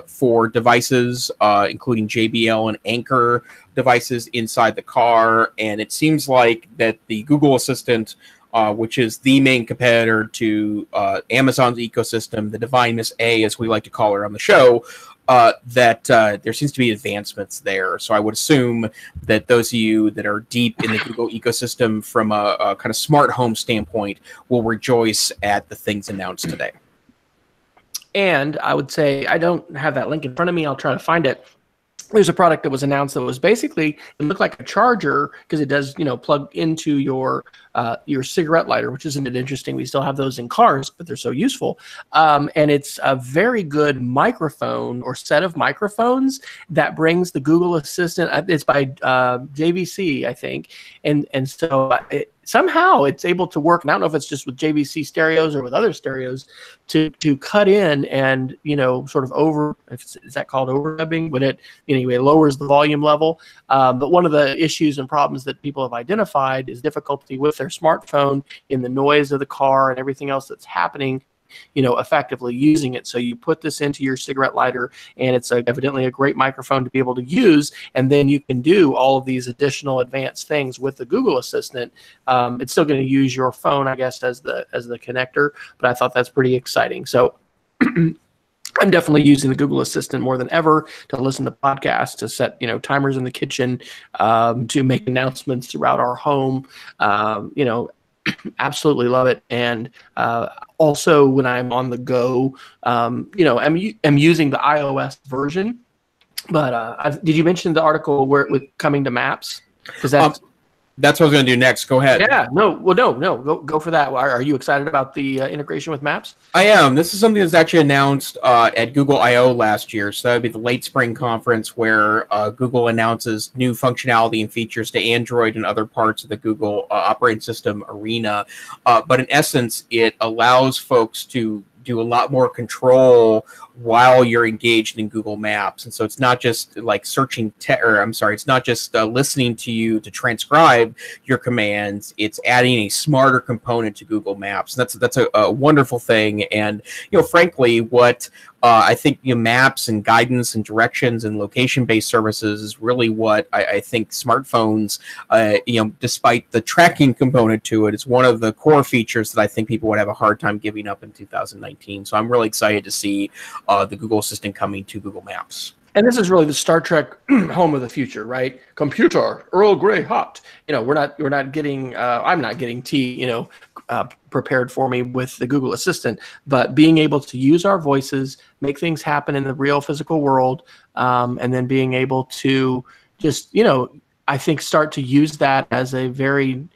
S1: for devices, including JBL and Anchor devices inside the car. And it seems like that the Google Assistant, which is the main competitor to Amazon's ecosystem, the Divine Miss A, as we like to call her on the show, that there seems to be advancements there. So I would assume that those of you that are deep in the Google ecosystem from a kind of smart home standpoint will rejoice at the things announced today.
S2: And I would say, I don't have that link in front of me. I'll try to find it. There's a product that was announced that was basically, it looked like a charger because it does, plug into your cigarette lighter, which isn't it interesting? We still have those in cars, but they're so useful. And it's a very good microphone or set of microphones that brings the Google Assistant. It's by JVC, I think. And so somehow it's able to work, and I don't know if it's just with JVC stereos or with other stereos, to cut in and, sort of is that called overdubbing? But it, anyway, lowers the volume level. But one of the issues and problems that people have identified is difficulty with their smartphone in the noise of the car and everything else that's happening, effectively using it. So you put this into your cigarette lighter, and it's evidently a great microphone to be able to use. And then you can do all of these additional advanced things with the Google Assistant. It's still going to use your phone, I guess, as the connector, but I thought that's pretty exciting. So I'm definitely using the Google Assistant more than ever to listen to podcasts, to set timers in the kitchen, to make announcements throughout our home. Absolutely love it. And also when I'm on the go, I'm using the iOS version. But did you mention the article where with coming to Maps? Because
S1: that's what I was going to do next. Go ahead.
S2: Yeah, no, go for that. Are you excited about the integration with Maps?
S1: I am. This is something that's actually announced at Google I/O last year. So that would be the late spring conference where Google announces new functionality and features to Android and other parts of the Google operating system arena. But in essence, it allows folks to do a lot more control while you're engaged in Google Maps. And so it's not just like it's not just listening to you to transcribe your commands. It's adding a smarter component to Google Maps. And that's a wonderful thing. And, frankly, what I think maps and guidance and directions and location-based services is really what I think smartphones, despite the tracking component to it, is one of the core features that I think people would have a hard time giving up in 2019. So I'm really excited to see the Google Assistant coming to Google Maps.
S2: And this is really the Star Trek home of the future, right? Computer, Earl Grey hot. We're not getting. I'm not getting tea, prepared for me with the Google Assistant. But being able to use our voices, make things happen in the real physical world, and then being able to just, I think start to use that as a very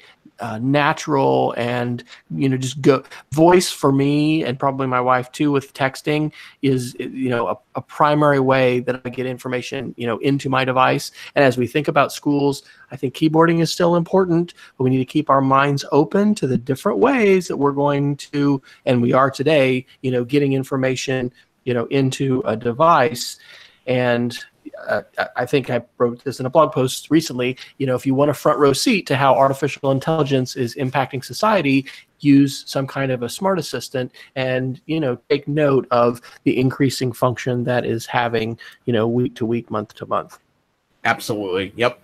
S2: natural and just go voice for me, and probably my wife too with texting, is a primary way that I get information into my device. And as we think about schools, I think keyboarding is still important, but we need to keep our minds open to the different ways that we're going to, and we are today, getting information into a device. And I think I wrote this in a blog post recently. If you want a front row seat to how artificial intelligence is impacting society, use some kind of a smart assistant, and take note of the increasing function that is having week to week, month to month.
S1: Absolutely. Yep.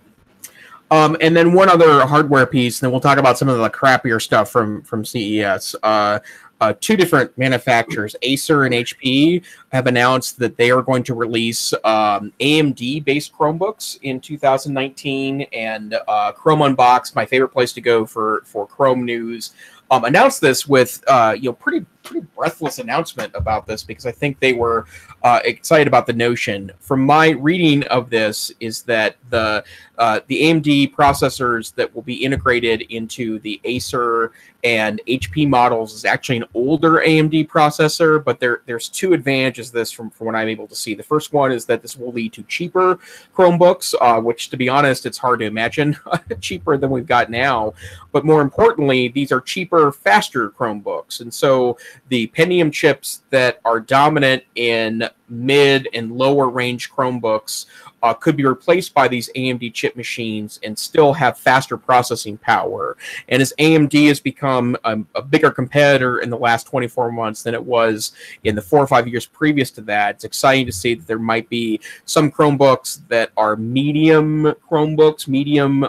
S1: And then one other hardware piece, and then we'll talk about some of the crappier stuff from CES. Two different manufacturers, Acer and HP, have announced that they are going to release AMD-based Chromebooks in 2019, and Chrome Unboxed, my favorite place to go for Chrome news, announced this with pretty breathless announcement about this, because I think they were excited about the notion. From my reading of this, is that the AMD processors that will be integrated into the Acer and HP models is actually an older AMD processor, but there's two advantages to this from what I'm able to see. The first one is that this will lead to cheaper Chromebooks, which, to be honest, it's hard to imagine cheaper than we've got now. But more importantly, these are cheaper, faster Chromebooks. And so the Pentium chips that are dominant in mid and lower range Chromebooks could be replaced by these AMD chip machines and still have faster processing power. And as AMD has become a bigger competitor in the last 24 months than it was in the 4 or 5 years previous to that, it's exciting to see that there might be some Chromebooks that are medium Chromebooks, medium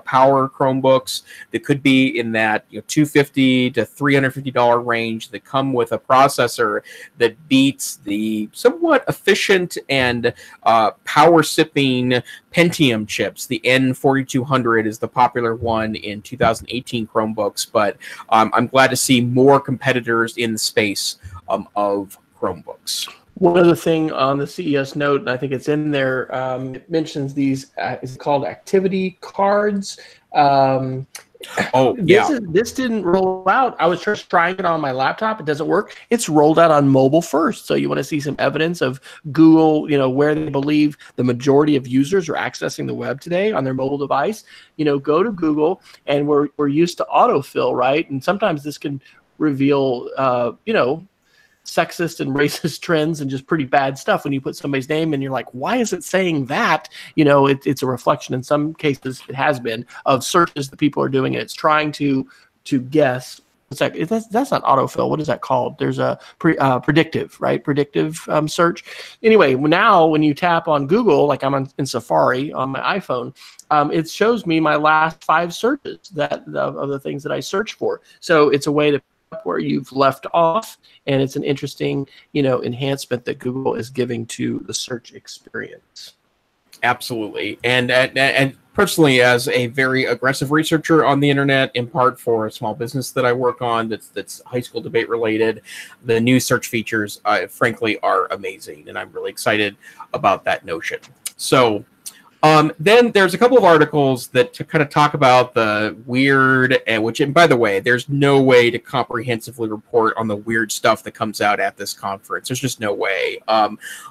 S1: power Chromebooks that could be in that $250 to $350 range, that come with a processor that beats the somewhat efficient and power sipping Pentium chips. The N4200 is the popular one in 2018 Chromebooks, but I'm glad to see more competitors in the space of Chromebooks.
S2: One other thing on the CES note, and I think it's in there, it mentions these, it's called activity cards. This didn't roll out. I was just trying it on my laptop. It doesn't work. It's rolled out on mobile first. So you want to see some evidence of Google, where they believe the majority of users are accessing the web today on their mobile device. Go to Google, and we're used to autofill, right? And sometimes this can reveal, sexist and racist trends and just pretty bad stuff when you put somebody's name and you're like, why is it saying that? It's a reflection, in some cases it has been, of searches that people are doing, and it's trying to guess. That's not autofill. What is that called? There's a predictive, right? Predictive search. Anyway, now when you tap on Google, like I'm in Safari on my iPhone, it shows me my last 5 searches of the things that I searched for. So it's a way to up where you've left off, and it's an interesting, enhancement that Google is giving to the search experience.
S1: Absolutely. And personally, as a very aggressive researcher on the internet, in part for a small business that I work on that's high school debate related, the new search features, frankly, are amazing. And I'm really excited about that notion. So then there's a couple of articles that kind of talk about the weird, and by the way, there's no way to comprehensively report on the weird stuff that comes out at this conference. There's just no way.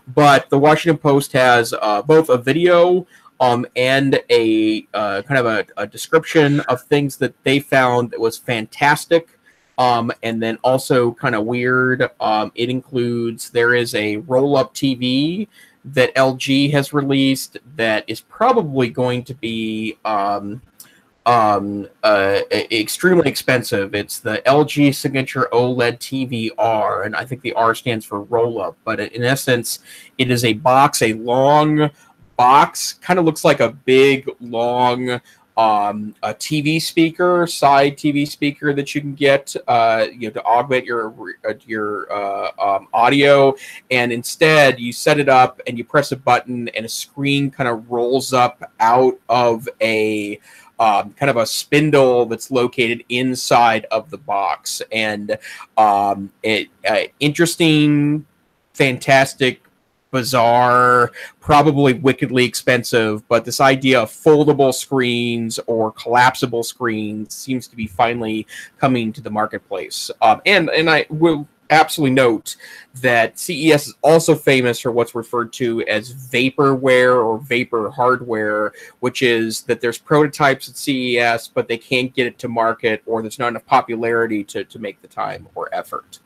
S1: But the Washington Post has both a video and a kind of a description of things that they found that was fantastic. And then also kind of weird. It includes, there is a roll-up TV that LG has released that is probably going to be extremely expensive. It's the LG Signature OLED TV R, and I think the R stands for roll-up. But in essence, it is a box, a long box, kind of looks like a big, long a TV speaker, side TV speaker that you can get, to augment your audio, and instead you set it up and you press a button and a screen kind of rolls up out of a kind of a spindle that's located inside of the box, and interesting, fantastic, bizarre, probably wickedly expensive, but this idea of foldable screens or collapsible screens seems to be finally coming to the marketplace. And I will absolutely note that CES is also famous for what's referred to as vaporware or vapor hardware, which is that there's prototypes at CES, but they can't get it to market, or there's not enough popularity to make the time or effort.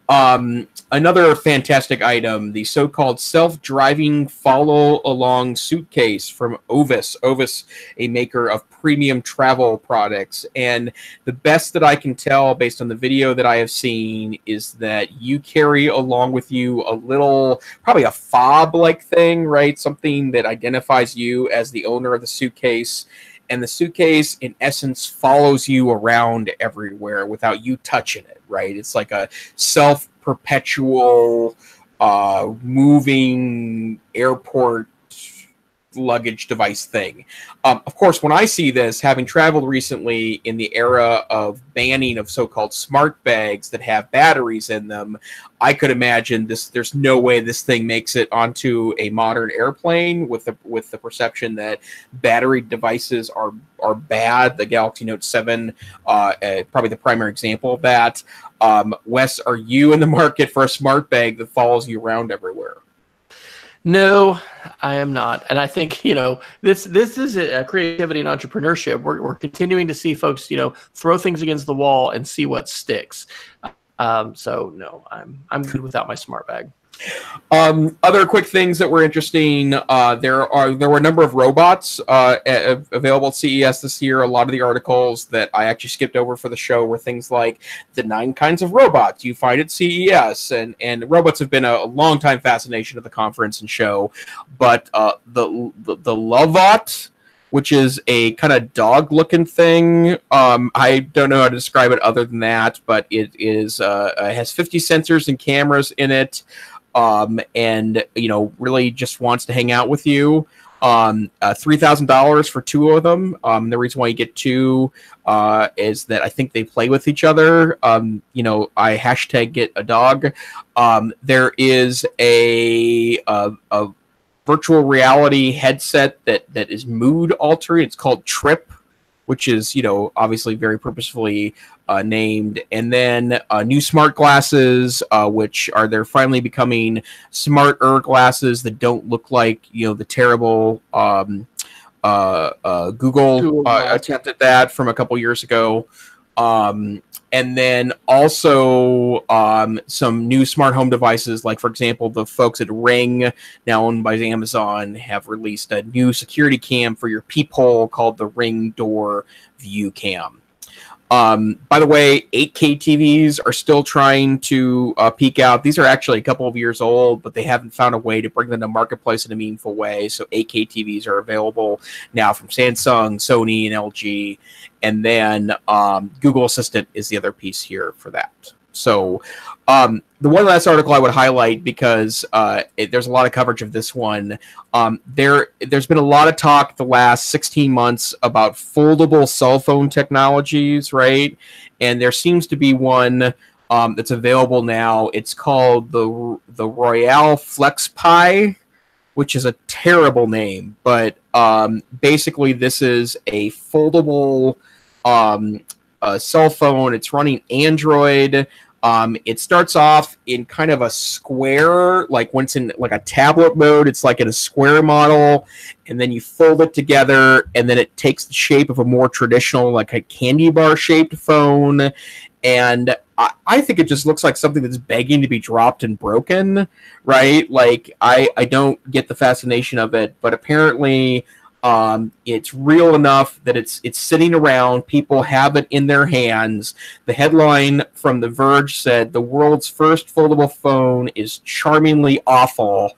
S1: Another fantastic item, the so-called self-driving follow-along suitcase from Ovis. Ovis, a maker of premium travel products. And the best that I can tell, based on the video that I have seen, is that you carry along with you a little, probably a fob-like thing, right? Something that identifies you as the owner of the suitcase. And the suitcase, in essence, follows you around everywhere without you touching it, right? It's like a self-perpetual, moving airport luggage device thing. Of course, when I see this, having traveled recently in the era of banning of so-called smart bags that have batteries in them, I could imagine this. There's no way this thing makes it onto a modern airplane with the perception that battery devices are bad. The Galaxy Note 7, probably the primary example of that. Wes, are you in the market for a smart bag that follows you around everywhere?
S2: No, I am not. And I think, this is a creativity and entrepreneurship. We're continuing to see folks, throw things against the wall and see what sticks. So no, I'm good without my smart bag.
S1: Other quick things that were interesting. There were a number of robots available at CES this year. A lot of the articles that I actually skipped over for the show were things like the 9 kinds of robots you find at CES, and robots have been a long time fascination of the conference and show. But the Lovot, which is a kind of dog-looking thing. I don't know how to describe it other than that, but it has 50 sensors and cameras in it. And really just wants to hang out with you. $3,000 for 2 of them. The reason why you get 2 is that I think they play with each other. I hashtag get a dog. There is a virtual reality headset that is mood altering. It's called Trip, which is obviously very purposefully named. And then new smart glasses, which they're finally becoming smarter glasses that don't look like the terrible Google attempt at that from a couple years ago. And then also some new smart home devices, like, for example, the folks at Ring, now owned by Amazon, have released a new security cam for your peephole called the Ring Door View Cam. By the way, 8K TVs are still trying to peak out. These are actually a couple of years old, but they haven't found a way to bring them to marketplace in a meaningful way. So 8K TVs are available now from Samsung, Sony, and LG. And then Google Assistant is the other piece here for that. So the one last article I would highlight, because there's a lot of coverage of this one. There's been a lot of talk the last 16 months about foldable cell phone technologies, right? And there seems to be one that's available now. It's called the Royale Flex Pi, which is a terrible name, but basically this is a foldable cell phone. It's running Android. It starts off in kind of a square, like when it's in like a tablet mode, it's like in a square model, and then you fold it together, and then it takes the shape of a more traditional, like a candy bar shaped phone. And I think it just looks like something that's begging to be dropped and broken, right? Like I don't get the fascination of it, but apparently it's real enough that it's sitting around. People have it in their hands. The headline from The Verge said, "The world's first foldable phone is charmingly awful."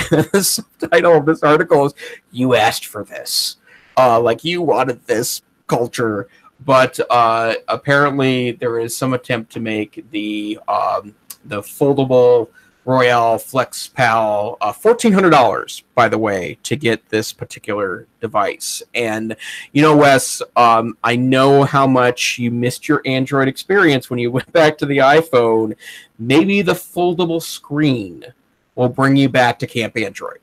S1: The subtitle of this article is, "You asked for this." Like you wanted this culture. But apparently there is some attempt to make the foldable Royale Flex Pal $1,400, by the way, to get this particular device. And you know, Wes, I know how much you missed your Android experience when you went back to the iPhone. Maybe the foldable screen will bring you back to Camp Android.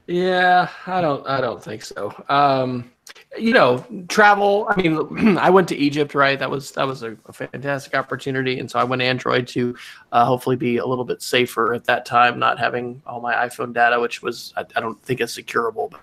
S2: Yeah, I don't think so. You know, travel. I mean, I went to Egypt, right? That was a fantastic opportunity, and so I went Android to hopefully be a little bit safer at that time, not having all my iPhone data, which was I don't think it's securable. But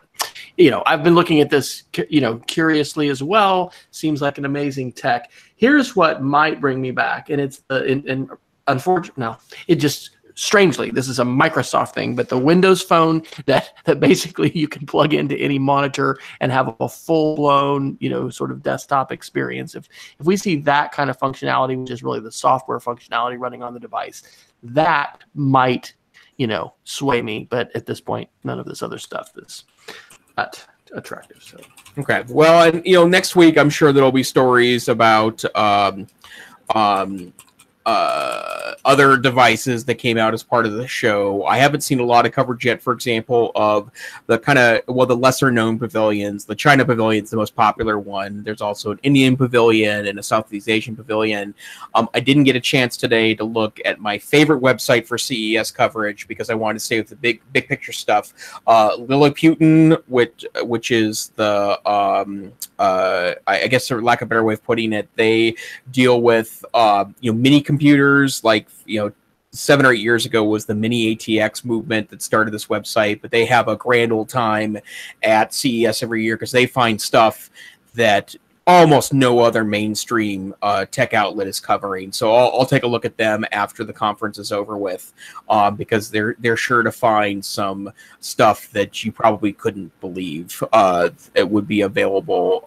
S2: you know, I've been looking at this, you know, curiously as well. Seems like an amazing tech. Here's what might bring me back, and it's and unfortunately, no, it just. Strangely, this is a Microsoft thing, but the Windows phone that basically you can plug into any monitor and have a full-blown, you know, sort of desktop experience. If we see that kind of functionality, which is really the software functionality running on the device, that might, you know, sway me. But at this point, none of this other stuff is that attractive. So
S1: okay, well, and you know, next week I'm sure there'll be stories about other devices that came out as part of the show. I haven't seen a lot of coverage yet, for example, of the kind of, well, the lesser known pavilions. The China pavilion is the most popular one. There's also an Indian pavilion and a Southeast Asian pavilion. I didn't get a chance today to look at my favorite website for CES coverage because I wanted to stay with the big picture stuff. Lilliputian, which is the I guess, for lack of a better way of putting it, they deal with you know, mini computers. Like, you know, 7 or 8 years ago was the mini ATX movement that started this website, but they have a grand old time at CES every year because they find stuff that almost no other mainstream tech outlet is covering. So I'll take a look at them after the conference is over with, because they're sure to find some stuff that you probably couldn't believe it would be available,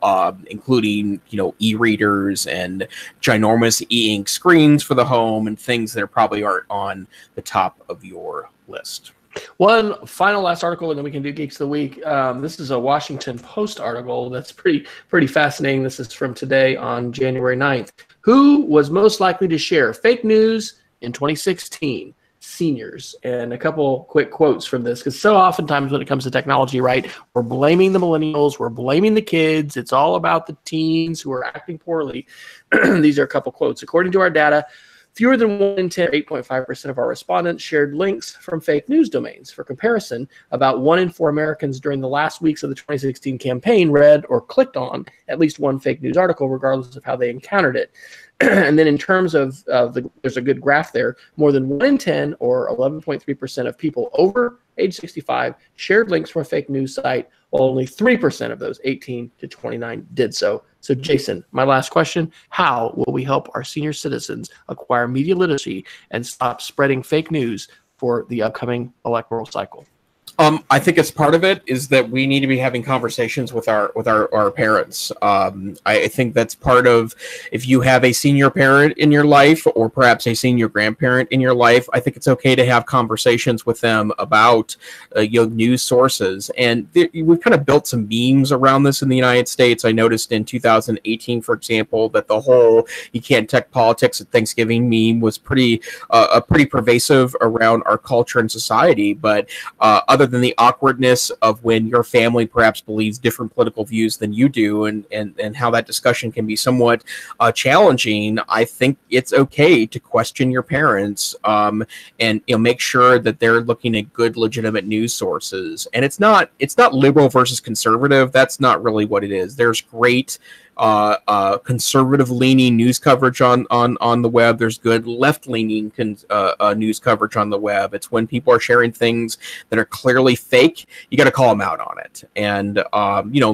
S1: including, you know, e-readers and ginormous e-ink screens for the home and things that probably aren't on the top of your list.
S2: One final last article, and then we can do Geeks of the Week. This is a Washington Post article that's pretty fascinating. This is from today on January 9th. Who was most likely to share fake news in 2016? Seniors. And a couple quick quotes from this, because so oftentimes when it comes to technology, right, we're blaming the millennials, we're blaming the kids. It's all about the teens who are acting poorly. These are a couple quotes. According to our data, fewer than 1 in 10, 8.5% of our respondents shared links from fake news domains. For comparison, about 1 in 4 Americans during the last weeks of the 2016 campaign read or clicked on at least one fake news article, regardless of how they encountered it. And then in terms of there's a good graph there, more than 1 in 10, or 11.3% of people over age 65 shared links from a fake news site, while only 3% of those 18 to 29 did so. So Jason, my last question, how will we help our senior citizens acquire media literacy and stop spreading fake news for the upcoming electoral cycle?
S1: I think it's part of it is that we need to be having conversations with our parents. I think that's part of, if you have a senior parent in your life or perhaps a senior grandparent in your life, I think it's okay to have conversations with them about news sources. And we've kind of built some memes around this in the United States. I noticed in 2018, for example, that the whole "you can't tech politics" at Thanksgiving meme was pretty pervasive around our culture and society. But other than the awkwardness of when your family perhaps believes different political views than you do, and how that discussion can be somewhat challenging, I think it's okay to question your parents, and make sure that they're looking at good, legitimate news sources. And it's not liberal versus conservative. That's not really what it is. There's great conservative-leaning news coverage on the web. There's good left-leaning news coverage on the web. It's when people are sharing things that are clearly fake, you got to call them out on it, and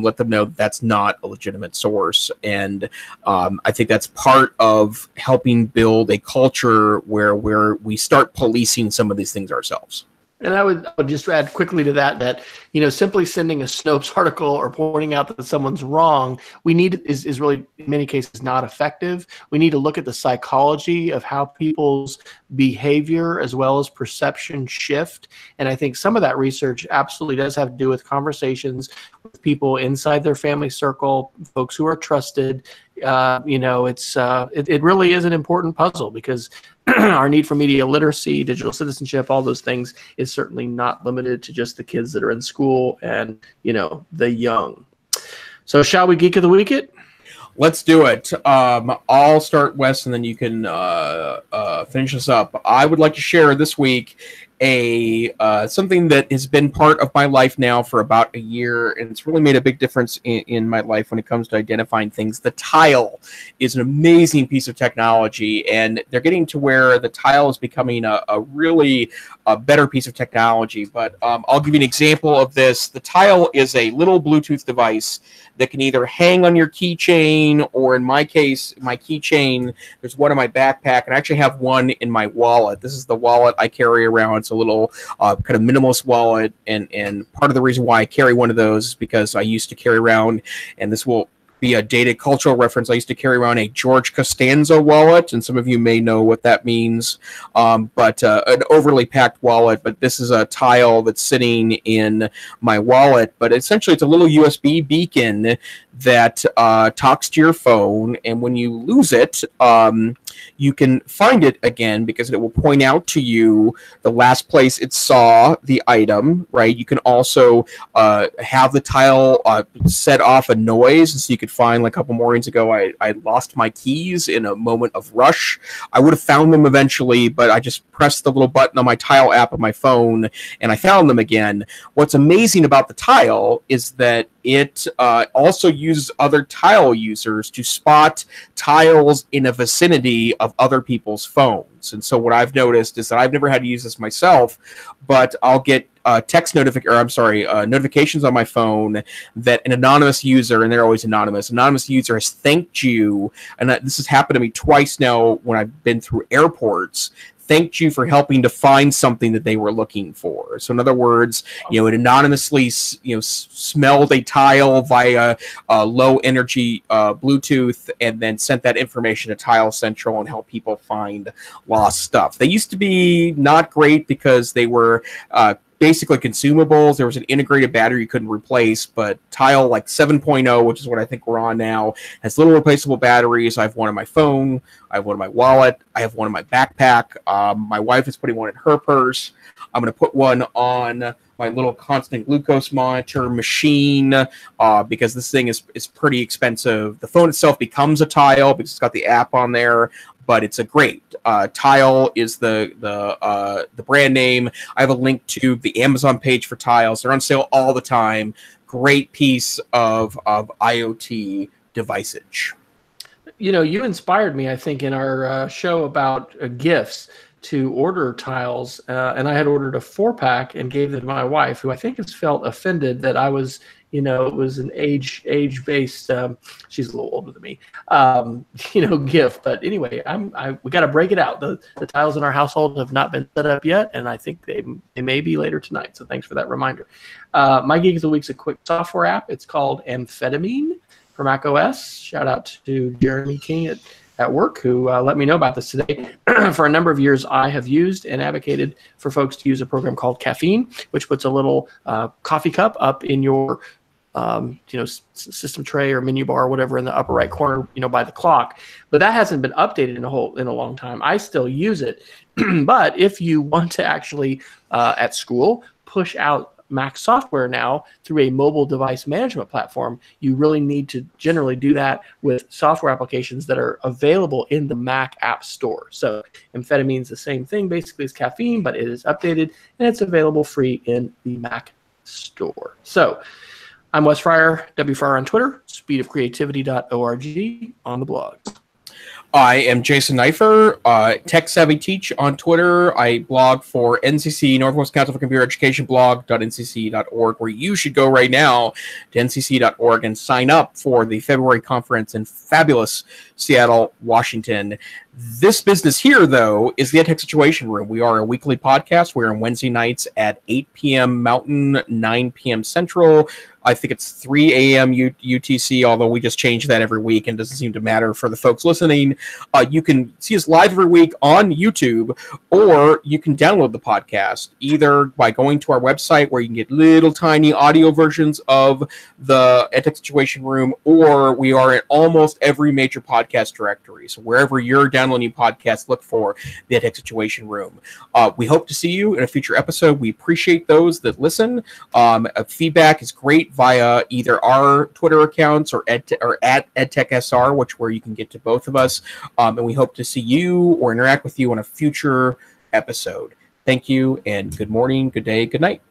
S1: let them know that's not a legitimate source. And I think that's part of helping build a culture where we start policing some of these things ourselves.
S2: And I would just add quickly to that simply sending a Snopes article or pointing out that someone's wrong, is really in many cases not effective. We need to look at the psychology of how people's behavior as well as perception shift. And I think some of that research absolutely does have to do with conversations with people inside their family circle, folks who are trusted. It really is an important puzzle, because our need for media literacy, digital citizenship, all those things is certainly not limited to just the kids that are in school and, the young. So shall we Geek of the Week it?
S1: Let's do it. I'll start, Wes, and then you can finish us up. I would like to share this week something that has been part of my life now for about a year, and it's really made a big difference in my life when it comes to identifying things. The Tile is an amazing piece of technology, and they're getting to where the Tile is becoming a really better piece of technology. But I'll give you an example of this. The Tile is a little Bluetooth device that can either hang on your keychain, or in my case, my keychain, there's one in my backpack, and I actually have one in my wallet. This is the wallet I carry around. It's a little kind of minimalist wallet, and part of the reason why I carry one of those is because I used to carry around, and this will be a dated cultural reference, I used to carry around a George Costanza wallet, and some of you may know what that means, but an overly packed wallet. But this is a Tile that's sitting in my wallet, but essentially it's a little USB beacon that talks to your phone, and when you lose it, you can find it again, because it will point out to you the last place it saw the item, right? You can also have the Tile set off a noise, so you could find, like a couple mornings ago, I lost my keys in a moment of rush. I would have found them eventually, but I just pressed the little button on my Tile app on my phone, and I found them again. What's amazing about the Tile is that it also uses other Tile users to spot tiles in a vicinity of other people's phones. And so what I've noticed is that I've never had to use this myself, but I'll get notifications on my phone that an anonymous user, and they're always anonymous user has thanked you, and this has happened to me twice now when I've been through airports, thanked you for helping to find something that they were looking for. So in other words, it anonymously smelled a Tile via low energy Bluetooth, and then sent that information to Tile Central and helped people find lost stuff. They used to be not great because they were basically consumables. There was an integrated battery you couldn't replace, but Tile like 7.0, which is what I think we're on now, has little replaceable batteries. I have one on my phone, I have one in my wallet, I have one in my backpack. My wife is putting one in her purse. I'm going to put one on my little constant glucose monitor machine, because this thing is pretty expensive. The phone itself becomes a Tile because it's got the app on there, but it's a great Tile is the brand name. I have a link to the Amazon page for Tiles. They're on sale all the time. Great piece of IoT deviceage.
S2: You inspired me, I think, in our show about gifts to order Tiles, and I had ordered a 4-pack and gave them to my wife, who I think has felt offended that I was it was an age-based, she's a little older than me, gift. But anyway, we got to break it out. The tiles in our household have not been set up yet, and I think they may be later tonight. So thanks for that reminder. My Geek of the Week's a quick software app. It's called Amphetamine for Mac OS. Shout out to Jeremy King at work who let me know about this today. For a number of years, I have used and advocated for folks to use a program called Caffeine, which puts a little coffee cup up in your system tray or menu bar or whatever in the upper right corner, by the clock. But that hasn't been updated in a long time. I still use it. But if you want to actually at school push out Mac software now through a mobile device management platform, you really need to generally do that with software applications that are available in the Mac App Store. So Amphetamine is the same thing basically as Caffeine, but it is updated and it's available free in the Mac Store. So I'm Wes Fryer, W Fryer on Twitter, speedofcreativity.org on the blog.
S1: I am Jason Neiffer, Tech Savvy Teach on Twitter. I blog for NCC, Northwest Council for Computer Education, blog.ncc.org, where you should go right now to ncc.org and sign up for the February conference in fabulous Seattle, Washington. This business here, though, is the EdTech Situation Room. We are a weekly podcast. We're on Wednesday nights at 8 p.m. Mountain, 9 p.m. Central. I think it's 3 a.m. UTC, although we just change that every week and it doesn't seem to matter for the folks listening. You can see us live every week on YouTube, or you can download the podcast either by going to our website where you can get little tiny audio versions of the EdTech Situation Room, or we are in almost every major podcast directory. So wherever you're downloading podcasts, look for the EdTech Situation Room. We hope to see you in a future episode. We appreciate those that listen. Feedback is great via either our Twitter accounts or at EdTechSR, where you can get to both of us. And we hope to see you or interact with you on a future episode. Thank you, and good morning, good day, good night.